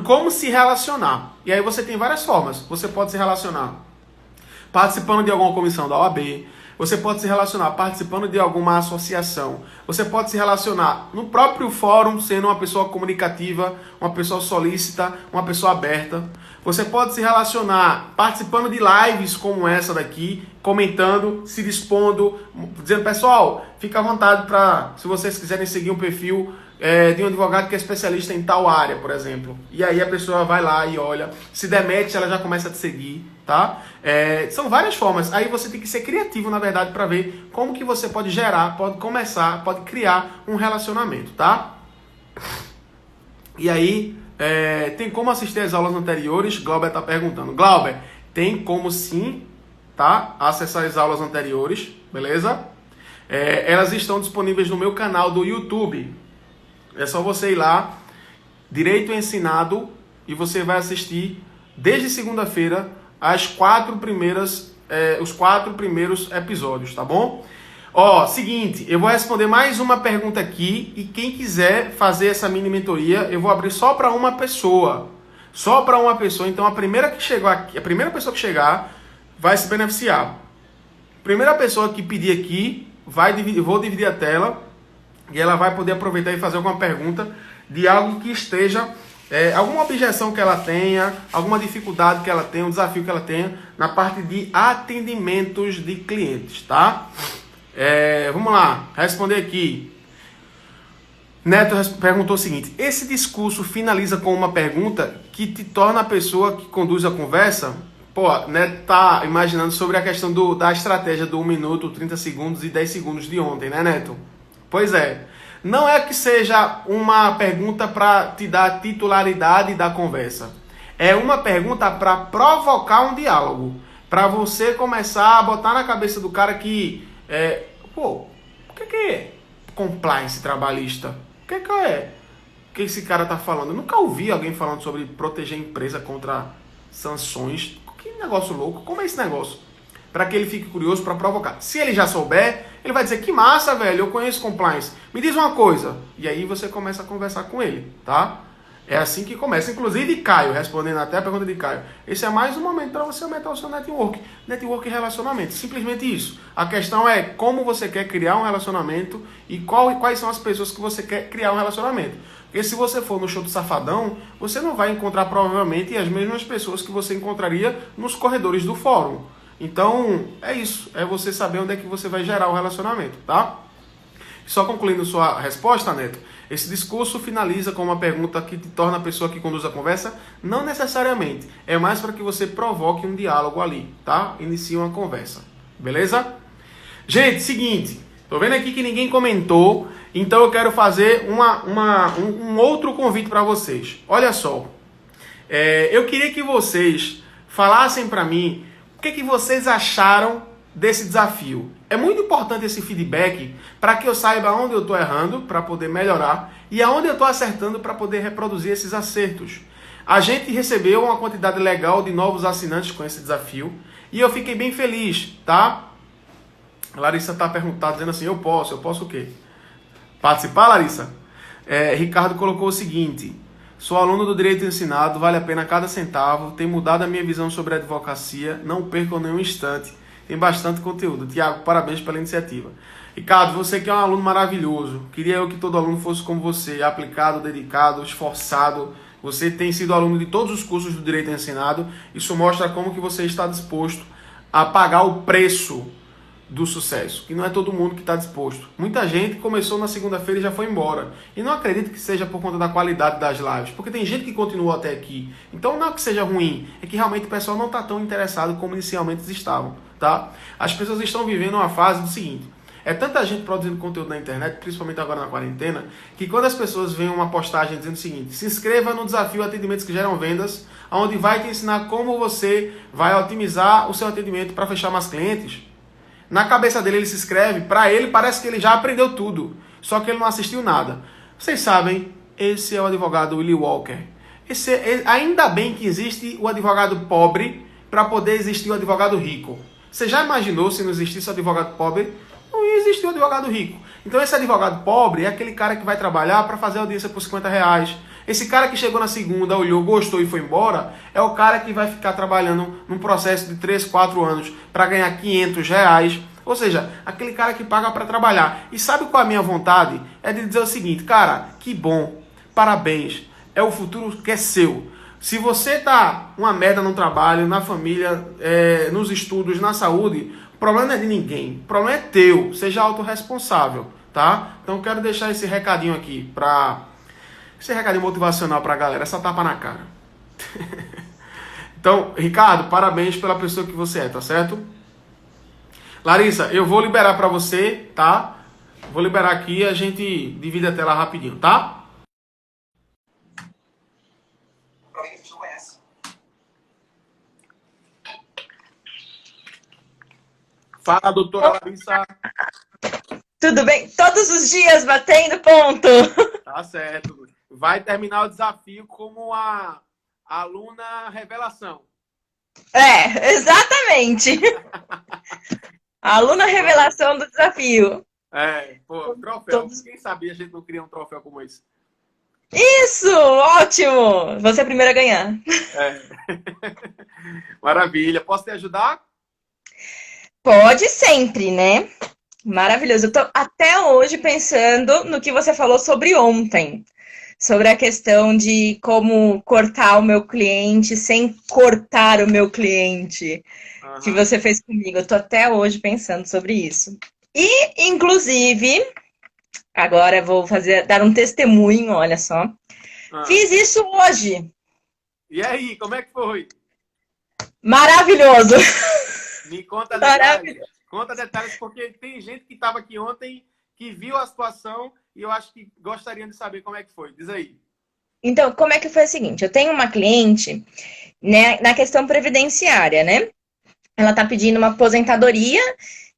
como se relacionar? E aí você tem várias formas. Você pode se relacionar participando de alguma comissão da OAB, você pode se relacionar participando de alguma associação, você pode se relacionar no próprio fórum, sendo uma pessoa comunicativa, uma pessoa solícita, uma pessoa aberta. Você pode se relacionar participando de lives como essa daqui, comentando, se dispondo, dizendo, pessoal, fica à vontade para, se vocês quiserem seguir um perfil de um advogado que é especialista em tal área, por exemplo. E aí a pessoa vai lá e olha, se der match, ela já começa a te seguir, tá? São várias formas. Aí você tem que ser criativo, na verdade, para ver como que você pode gerar, pode começar, pode criar um relacionamento, tá? E aí, tem como assistir as aulas anteriores? Glauber está perguntando. Glauber, tem como sim, tá? Acessar as aulas anteriores, beleza? Elas estão disponíveis no meu canal do YouTube. É só você ir lá, Direito Ensinado, e você vai assistir desde segunda-feira os 4 primeiros episódios, tá bom? Seguinte, eu vou responder mais uma pergunta aqui, e quem quiser fazer essa mini mentoria, eu vou abrir só para uma pessoa. Só para uma pessoa. Então a primeira pessoa que chegar vai se beneficiar. Primeira pessoa que pedir aqui, vou dividir a tela, e ela vai poder aproveitar e fazer alguma pergunta de algo que esteja, alguma objeção que ela tenha, alguma dificuldade que ela tenha, um desafio que ela tenha na parte de atendimentos de clientes, tá? Vamos lá, responder aqui. Neto perguntou o seguinte: esse discurso finaliza com uma pergunta que te torna a pessoa que conduz a conversa? Pô, Neto tá imaginando sobre a questão da estratégia do 1 minuto, 30 segundos e 10 segundos de ontem, né, Neto? Pois é. Não é que seja uma pergunta para te dar titularidade da conversa. É uma pergunta para provocar um diálogo. Para você começar a botar na cabeça do cara que... o que é compliance trabalhista? O que é que esse cara tá falando? Eu nunca ouvi alguém falando sobre proteger a empresa contra sanções. Que negócio louco. Como é esse negócio? Para que ele fique curioso, para provocar. Se ele já souber, ele vai dizer, que massa, velho, eu conheço compliance. Me diz uma coisa. E aí você começa a conversar com ele, tá? É assim que começa. Inclusive, Caio, respondendo até a pergunta de Caio, esse é mais um momento para você aumentar o seu network. Network e relacionamento, simplesmente isso. A questão é como você quer criar um relacionamento e quais são as pessoas que você quer criar um relacionamento. Porque se você for no show do Safadão, você não vai encontrar provavelmente as mesmas pessoas que você encontraria nos corredores do fórum. Então, é isso. É você saber onde é que você vai gerar o relacionamento, tá? Só concluindo sua resposta, Neto, esse discurso finaliza com uma pergunta que te torna a pessoa que conduz a conversa? Não necessariamente. É mais para que você provoque um diálogo ali, tá? Inicie uma conversa. Beleza? Gente, seguinte. Tô vendo aqui que ninguém comentou, então eu quero fazer um outro convite para vocês. Olha só. Eu queria que vocês falassem para mim o que vocês acharam desse desafio. É muito importante esse feedback para que eu saiba onde eu estou errando, para poder melhorar, e aonde eu estou acertando para poder reproduzir esses acertos. A gente recebeu uma quantidade legal de novos assinantes com esse desafio, e eu fiquei bem feliz, tá? A Larissa está dizendo assim, eu posso o quê? Participar, Larissa? Ricardo colocou o seguinte: sou aluno do Direito Ensinado, vale a pena cada centavo, tem mudado a minha visão sobre a advocacia, não percam nenhum instante, tem bastante conteúdo. Tiago, parabéns pela iniciativa. Ricardo, você que é um aluno maravilhoso, queria eu que todo aluno fosse como você, aplicado, dedicado, esforçado. Você tem sido aluno de todos os cursos do Direito Ensinado, isso mostra como que você está disposto a pagar o preço do sucesso, que não é todo mundo que está disposto. Muita gente começou na segunda-feira e já foi embora. E não acredito que seja por conta da qualidade das lives, porque tem gente que continua até aqui. Então não é que seja ruim, é que realmente o pessoal não está tão interessado como inicialmente eles estavam, tá? As pessoas estão vivendo uma fase do seguinte: é tanta gente produzindo conteúdo na internet, principalmente agora na quarentena, que quando as pessoas veem uma postagem dizendo o seguinte: se inscreva no desafio Atendimentos que Geram Vendas, onde vai te ensinar como você vai otimizar o seu atendimento para fechar mais clientes. Na cabeça dele ele se inscreve, para ele parece que ele já aprendeu tudo, só que ele não assistiu nada. Vocês sabem, esse é o advogado Willie Walker. Ainda bem que existe o advogado pobre para poder existir o advogado rico. Você já imaginou se não existisse o advogado pobre? Não ia existir o advogado rico. Então esse advogado pobre é aquele cara que vai trabalhar para fazer audiência por R$ 50. Esse cara que chegou na segunda, olhou, gostou e foi embora, é o cara que vai ficar trabalhando num processo de 3, 4 anos para ganhar R$ 500. Ou seja, aquele cara que paga para trabalhar. E sabe qual é a minha vontade? É de dizer o seguinte, cara, que bom, parabéns, é o futuro que é seu. Se você tá uma merda no trabalho, na família, nos estudos, na saúde, o problema não é de ninguém, o problema é teu, seja autorresponsável, tá? Então quero deixar esse recadinho aqui, esse recadinho motivacional pra galera, essa tapa na cara. Então, Ricardo, parabéns pela pessoa que você é, tá certo? Larissa, eu vou liberar pra você, tá? Vou liberar aqui e a gente divide a tela rapidinho, tá? Fala, doutora Larissa. Tudo bem? Todos os dias batendo ponto. Tá certo. Vai terminar o desafio como a aluna revelação. Exatamente. A aluna revelação do desafio. Troféu. Todos... Quem sabia a gente não cria um troféu como esse? Isso, ótimo. Você é a primeira a ganhar. Maravilha. Posso te ajudar? Pode sempre, né? Maravilhoso. Eu tô até hoje pensando no que você falou sobre ontem. Sobre a questão de como cortar o meu cliente sem cortar o meu cliente. Uhum. Que você fez comigo. Eu tô até hoje pensando sobre isso. E, inclusive, agora eu vou dar um testemunho, olha só. Fiz isso hoje. E aí, como é que foi? Maravilhoso. Me conta detalhes. Conta detalhes, porque tem gente que estava aqui ontem que viu a situação e eu acho que gostariam de saber como é que foi. Diz aí. Então, como é que foi o seguinte? Eu tenho uma cliente, né, na questão previdenciária, né? Ela tá pedindo uma aposentadoria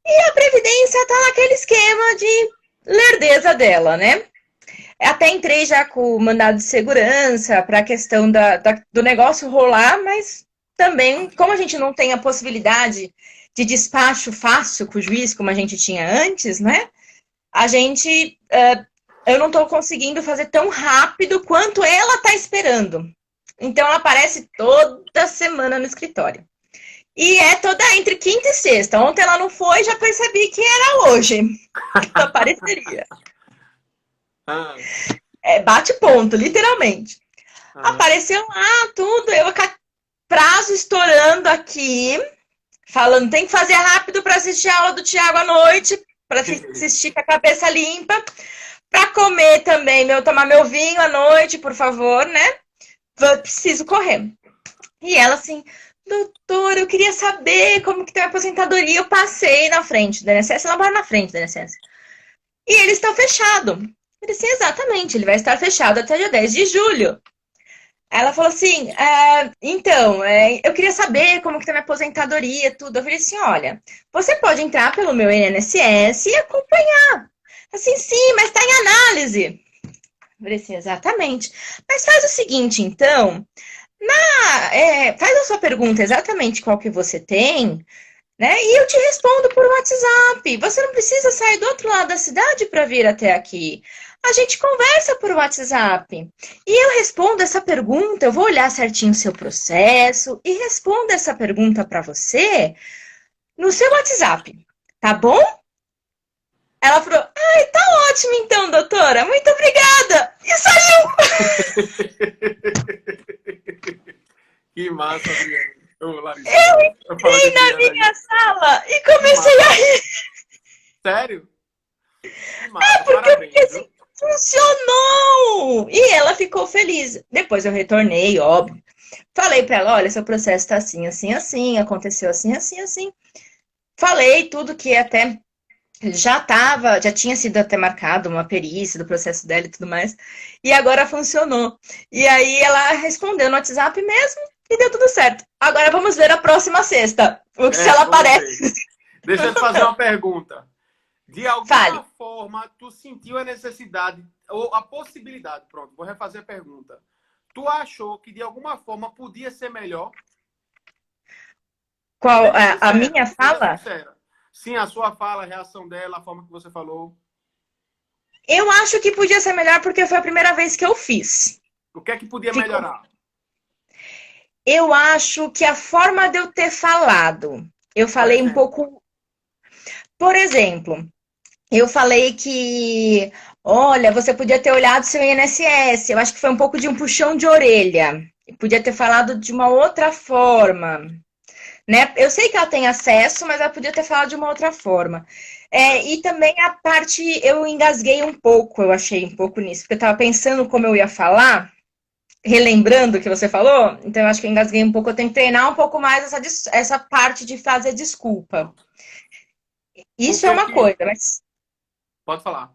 e a previdência tá naquele esquema de lerdeza dela, né? Até entrei já com o mandado de segurança para a questão do negócio rolar, mas também, como a gente não tem a possibilidade de despacho fácil com o juiz, como a gente tinha antes, né? Eu não estou conseguindo fazer tão rápido quanto ela está esperando. Então, ela aparece toda semana no escritório. E é toda entre quinta e sexta. Ontem ela não foi, já percebi que era hoje que ela apareceria. Bate ponto, literalmente. Apareceu lá, tudo. Eu prazo estourando aqui, falando, tem que fazer rápido para assistir a aula do Thiago à noite, para assistir com a cabeça limpa, para comer também, tomar meu vinho à noite, por favor, né? Preciso correr. E ela assim, doutora, eu queria saber como que tem a aposentadoria. Eu passei na frente do INSS, ela mora na frente do INSS. E ele está fechado. Eu disse, exatamente, ele vai estar fechado até dia 10 de julho. Ela falou assim, eu queria saber como que tá minha aposentadoria, tudo. Eu falei assim, olha, você pode entrar pelo meu INSS e acompanhar. Assim, sim, mas está em análise. Eu falei assim, exatamente. Mas faz o seguinte, então, faz a sua pergunta exatamente qual que você tem, né? E eu te respondo por WhatsApp. Você não precisa sair do outro lado da cidade para vir até aqui. A gente conversa por WhatsApp. E eu respondo essa pergunta, eu vou olhar certinho o seu processo e respondo essa pergunta para você no seu WhatsApp. Tá bom? Ela falou, ai, tá ótimo então, doutora. Muito obrigada. E saiu. Que massa, Larissa. Eu entrei na minha sala e comecei a rir. Sério? Que massa, porque parabéns, eu fiquei assim, funcionou! E ela ficou feliz. Depois eu retornei, óbvio. Falei pra ela, olha, seu processo tá assim, assim, assim, aconteceu assim, assim, assim. Falei tudo que até já tinha sido até marcado uma perícia do processo dela e tudo mais. E agora funcionou. E aí ela respondeu no WhatsApp mesmo e deu tudo certo. Agora vamos ver a próxima sexta. Se ela aparece. Deixa eu te fazer uma pergunta. De alguma forma, tu sentiu a necessidade, ou a possibilidade, pronto, vou refazer a pergunta. Tu achou que de alguma forma podia ser melhor? Qual Seja a sincera, minha seja fala? sincera. Sim, a sua fala, a reação dela, a forma que você falou. Eu acho que podia ser melhor porque foi a primeira vez que eu fiz. O que é que podia Ficou. melhorar? Eu acho que a forma de eu ter falado, eu Por falei um exemplo. pouco. Por exemplo, eu falei que, olha, você podia ter olhado seu INSS. Eu acho que foi um pouco de um puxão de orelha. Podia ter falado de uma outra forma, né? Eu sei que ela tem acesso, mas ela podia ter falado de uma outra forma. E também a parte, eu engasguei um pouco, eu achei um pouco nisso, porque eu estava pensando como eu ia falar, relembrando o que você falou, então eu acho que eu engasguei um pouco, eu tenho que treinar um pouco mais essa parte de fazer desculpa. Pronto. O Isso é que é uma que... coisa, Pode falar.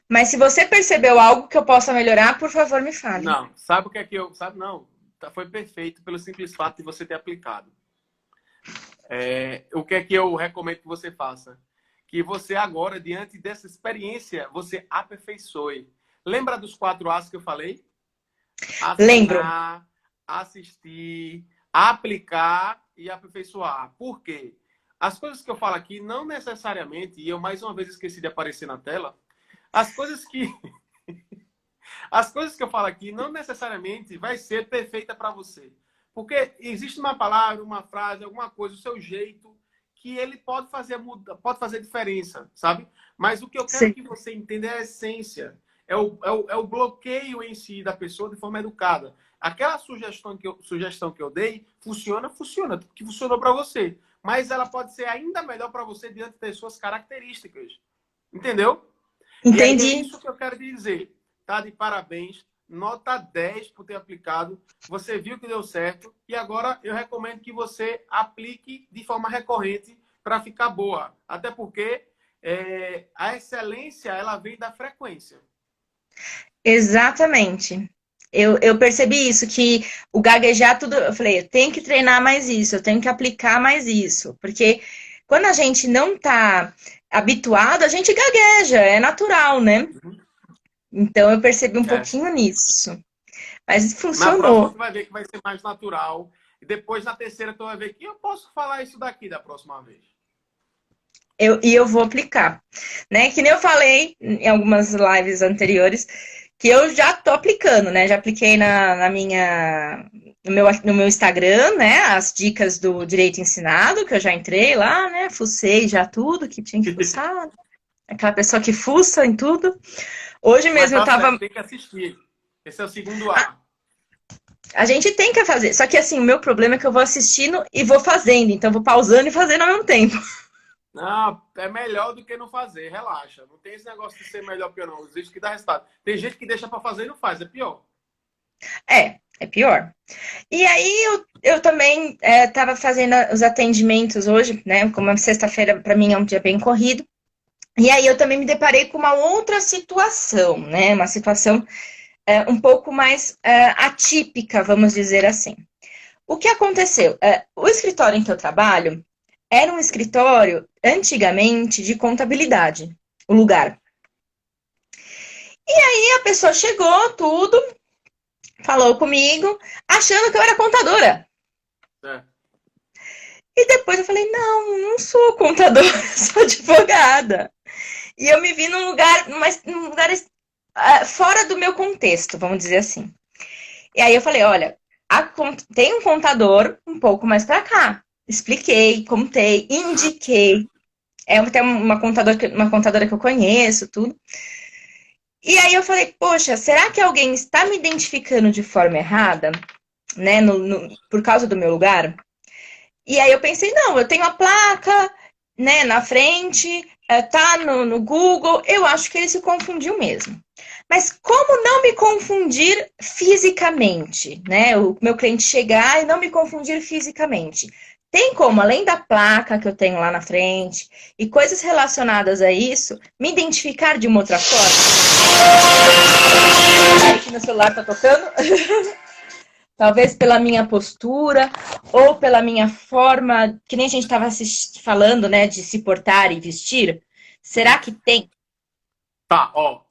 mas se você percebeu algo que eu possa melhorar, por favor, me fale. Não, sabe o que é que eu... Sabe, não. Foi perfeito pelo simples fato de você ter aplicado. O que é que eu recomendo que você faça? Que você agora, diante dessa experiência, você aperfeiçoe. Lembra dos 4 As que eu falei? Lembro. Assinar, assistir, aplicar e aperfeiçoar. Por quê? As coisas que eu falo aqui, não necessariamente, e eu mais uma vez esqueci de aparecer na tela, as coisas que, as coisas que eu falo aqui não necessariamente vai ser perfeita para você. Porque existe uma palavra, uma frase, alguma coisa, o seu jeito, que ele pode fazer pode fazer diferença, sabe? Mas o que eu quero Sim. que você entenda é a essência. É o bloqueio em si da pessoa de forma educada. Aquela sugestão que eu dei, funciona, porque funcionou para você. Mas ela pode ser ainda melhor para você diante das suas características. Entendeu? E aí é Entendi. isso que eu quero dizer. Tá de parabéns. Nota 10 por ter aplicado. Você viu que deu certo. E agora eu recomendo que você aplique de forma recorrente para ficar boa. Até porque a excelência ela vem da frequência. Exatamente. Eu percebi isso, que o gaguejar tudo. Eu falei, eu tenho que treinar mais isso, eu tenho que aplicar mais isso. Porque quando a gente não tá habituado, a gente gagueja, é natural, né? Então eu percebi um É. pouquinho nisso. Mas Na próxima funcionou. você vai ver que vai ser mais natural. E depois na terceira tu vai ver que eu posso falar isso daqui da próxima vez. Eu vou aplicar. Né? Que nem eu falei em algumas lives anteriores, que eu já tô aplicando, né? Já apliquei na minha. No meu Instagram, né? As dicas do direito ensinado, que eu já entrei lá, né? Fucei já tudo que tinha que fuçar. Aquela pessoa que fuça em tudo. Hoje Mas mesmo eu tá certo, tava. tem que assistir. Esse é o segundo A. A gente tem que fazer. Só que assim, o meu problema é que eu vou assistindo e vou fazendo. Então eu vou pausando e fazendo ao mesmo tempo. Não, é melhor do que não fazer, relaxa. Não tem esse negócio de ser melhor ou pior, não. Existe que dá resultado. Tem gente que deixa para fazer e não faz, é pior. É pior. E aí eu também estava fazendo os atendimentos hoje, né? Como a sexta-feira para mim é um dia bem corrido. E aí eu também me deparei com uma outra situação, né? Uma situação um pouco mais atípica, vamos dizer assim. O que aconteceu? O escritório em que eu trabalho era um escritório antigamente de contabilidade, o lugar. E a pessoa chegou, tudo, falou comigo, achando que eu era contadora. É. E depois eu falei, não, não sou contadora, sou advogada. E eu me vi num lugar fora do meu contexto, vamos dizer assim. E aí eu falei, olha, tem um contador um pouco mais para cá. Expliquei, contei, indiquei. É até uma contadora que eu conheço, tudo. E aí eu falei, poxa, será que alguém está me identificando de forma errada, né, por causa do meu lugar? E aí eu pensei, não, eu tenho a placa, né, na frente, tá no Google, eu acho que ele se confundiu mesmo. Mas como não me confundir fisicamente, né? O meu cliente chegar e não me confundir fisicamente. Tem como, além da placa que eu tenho lá na frente e coisas relacionadas a isso, me identificar de uma outra forma? Aqui meu celular tá tocando. Talvez pela minha postura ou pela minha forma, que nem a gente estava falando, né, de se portar e vestir. Será que tem? Tá, ó.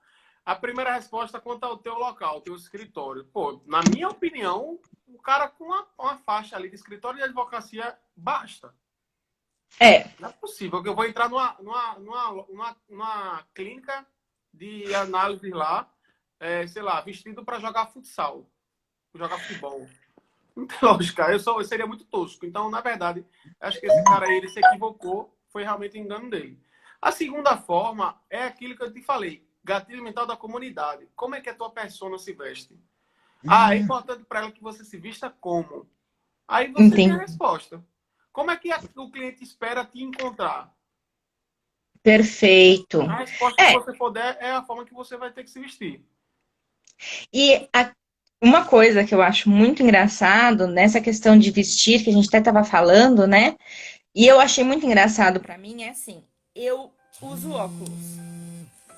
A primeira resposta quanto ao teu local, teu escritório. Pô, na minha opinião, o cara com uma faixa ali de escritório de advocacia basta. É. Não é possível que eu vou entrar numa clínica de análise lá, sei lá, vestido para jogar futsal, jogar futebol. Não tem lógica, eu seria muito tosco. Então, na verdade, acho que esse cara aí, ele se equivocou, foi realmente engano dele. A segunda forma é aquilo que eu te falei, gatilho mental da comunidade. Como é que a tua persona se veste? É importante para ela que você se vista como? Aí você tem a Entendi. resposta. Como é que o cliente espera te encontrar? Perfeito. A resposta que você puder é a forma que você vai ter que se vestir. E uma coisa que eu acho muito engraçado nessa questão de vestir, que a gente até estava falando, né? E eu achei muito engraçado pra mim, é assim, eu uso óculos.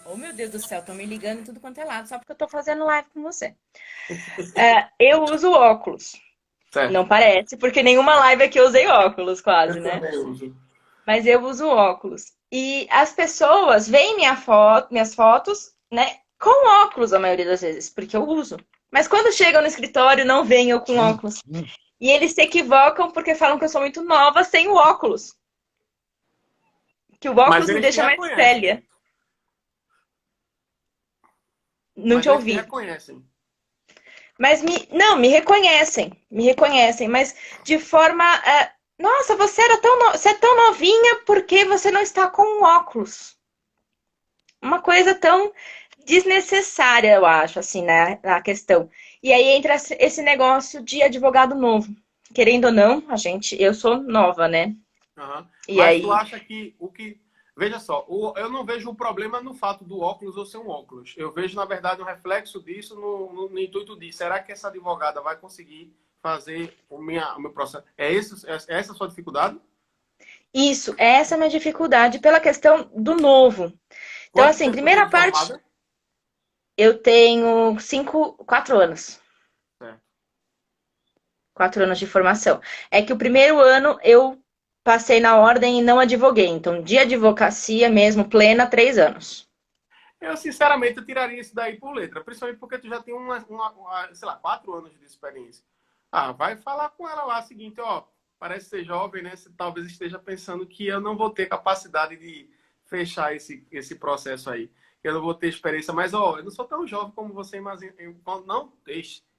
Oh, meu Deus do céu, estão me ligando em tudo quanto é lado, só porque eu tô fazendo live com você. Eu uso óculos. Certo. Não parece, porque nenhuma live aqui eu usei óculos, quase, Eu né? também uso. Mas eu uso óculos. E as pessoas veem minhas fotos, né, com óculos a maioria das vezes, porque eu uso. Mas quando chegam no escritório, não veem eu com óculos. E eles se equivocam porque falam que eu sou muito nova sem o óculos. Que o Mas óculos me eles te deixa mais reconhecem. velha. Não Mas te eles te ouvi. reconhecem. Mas não, me reconhecem, mas de forma. Nossa, você era você é tão novinha, por que você não está com um óculos? Uma coisa tão desnecessária, eu acho, assim, né, na questão. E aí entra esse negócio de advogado novo. Querendo ou não, eu sou nova, né? Uhum. E Mas tu aí, acha que o que. Veja só, eu não vejo o problema no fato do óculos ou ser um óculos. Eu vejo, na verdade, um reflexo disso no intuito de será que essa advogada vai conseguir fazer o meu processo? É essa a sua dificuldade? isso, essa é a minha dificuldade pela questão do novo. Então, Quanto assim, tempo tu tem primeira de parte, formada? eu tenho 4 anos. Certo. 4 anos de formação. É que o primeiro ano eu passei na ordem e não advoguei. Então, de advocacia mesmo, plena, 3 anos. Eu, sinceramente, eu tiraria isso daí por letra. Principalmente porque tu já tem sei lá, 4 anos de experiência. Vai falar com ela lá, seguinte, ó, parece ser jovem, né? Você talvez esteja pensando que eu não vou ter capacidade de fechar esse processo aí. Eu não vou ter experiência, mas, ó, eu não sou tão jovem como você imagina.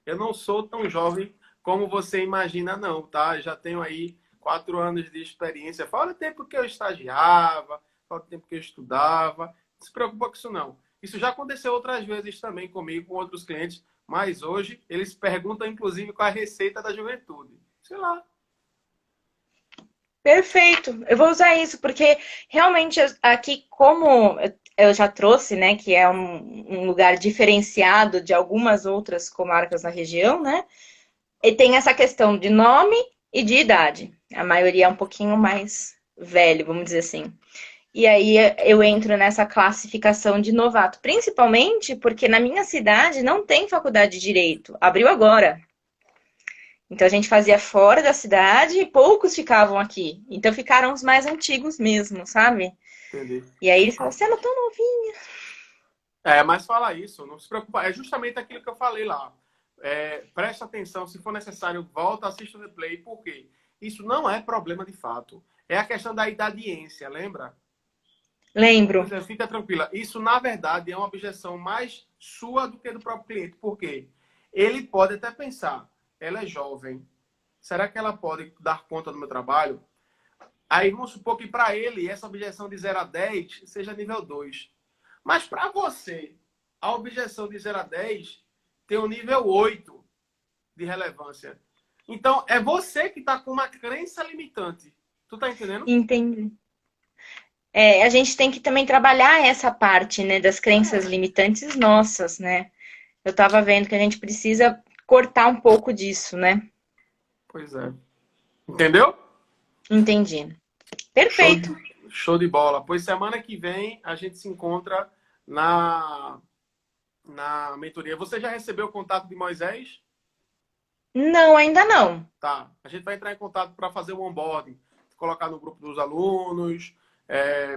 Eu não sou tão jovem como você imagina, não, tá? Já tenho aí 4 anos de experiência. Fora o tempo que eu estagiava, fora o tempo que eu estudava. Não se preocupa com isso, não. Isso já aconteceu outras vezes também comigo, com outros clientes, mas hoje eles perguntam, inclusive, qual é a receita da juventude. Sei lá. Perfeito. Eu vou usar isso, porque realmente aqui, como eu já trouxe, né, que é um lugar diferenciado de algumas outras comarcas na região, né? E tem essa questão de nome e de idade. A maioria é um pouquinho mais velho, vamos dizer assim. E aí eu entro nessa classificação de novato, principalmente porque na minha cidade não tem faculdade de direito. Abriu agora. Então a gente fazia fora da cidade e poucos ficavam aqui. Então ficaram os mais antigos mesmo, sabe? Entendi. E aí eles falam, você não é tão novinha. Mas fala isso, não se preocupa. É justamente aquilo que eu falei lá. Presta atenção, se for necessário, volta, assista o replay. Por quê? Isso não é problema de fato. É a questão da idadiência, lembra? Lembro. Pois é, fica tranquila. Isso, na verdade, é uma objeção mais sua do que do próprio cliente. Por quê? Ele pode até pensar, ela é jovem, será que ela pode dar conta do meu trabalho? Aí vamos supor que para ele essa objeção de 0 a 10 seja nível 2. Mas para você, a objeção de 0 a 10 tem um nível 8 de relevância. Então, é você que está com uma crença limitante. Tu tá entendendo? Entendi. A gente tem que também trabalhar essa parte, né, das crenças É. limitantes nossas, né? Eu tava vendo que a gente precisa cortar um pouco disso, né? Pois é. Entendeu? Entendi. Show, Perfeito. show de bola. Pois semana que vem a gente se encontra na mentoria. Você já recebeu o contato de Moisés? Não, ainda não. Tá. A gente vai entrar em contato para fazer o onboarding, colocar no grupo dos alunos,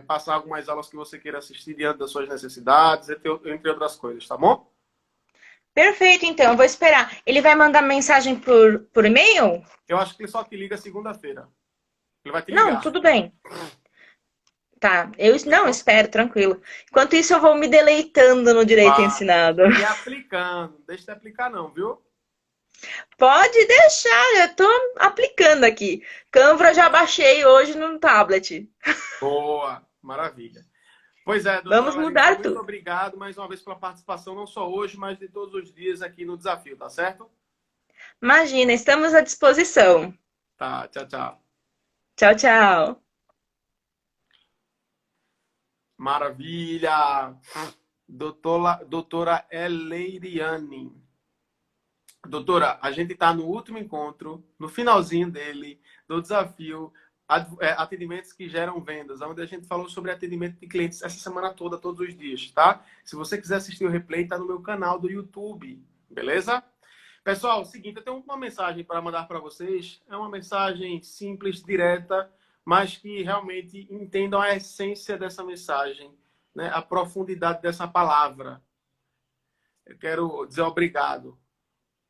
passar algumas aulas que você queira assistir diante das suas necessidades, entre outras coisas, tá bom? Perfeito, então, eu vou esperar. Ele vai mandar mensagem por e-mail? Eu acho que ele só te liga segunda-feira. Ele vai te Não, ligar. tudo bem. Tá, eu não Fechou? espero, tranquilo. Enquanto isso, eu vou me deleitando no direito Vai. ensinado. E aplicando. Não deixa de aplicar não, viu? Pode deixar, eu tô aplicando aqui. Canva eu já baixei hoje no tablet. Boa. Maravilha. Pois é, doutora Vamos Larissa, mudar muito tudo. obrigado mais uma vez pela participação, não só hoje, mas de todos os dias aqui no desafio, tá certo? Imagina, estamos à disposição. Tá, tchau, tchau. Tchau, tchau. Maravilha! Doutora Eleiriane. Doutora, a gente está no último encontro, no finalzinho dele, do desafio Atendimentos que Geram Vendas, onde a gente falou sobre atendimento de clientes essa semana toda, todos os dias, tá? Se você quiser assistir o replay, tá no meu canal do YouTube, beleza? Pessoal, é o seguinte, eu tenho uma mensagem para mandar para vocês. É uma mensagem simples, direta, mas que realmente entendam a essência dessa mensagem, né? A profundidade dessa palavra. Eu quero dizer obrigado,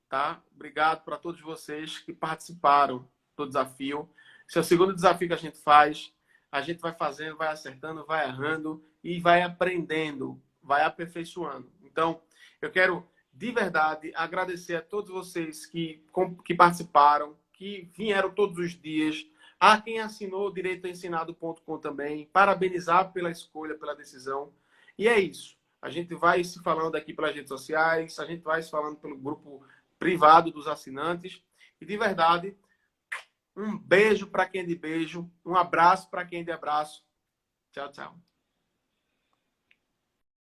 tá? Obrigado para todos vocês que participaram do desafio. Esse é o segundo desafio que a gente faz. A gente vai fazendo, vai acertando, vai errando e vai aprendendo, vai aperfeiçoando. Então, eu quero de verdade agradecer a todos vocês que participaram, que vieram todos os dias, a quem assinou direitoensinado.com também, parabenizar pela escolha, pela decisão. E é isso. A gente vai se falando aqui pelas redes sociais, a gente vai se falando pelo grupo privado dos assinantes. E de verdade, um beijo para quem é de beijo, um abraço para quem é de abraço. Tchau, tchau.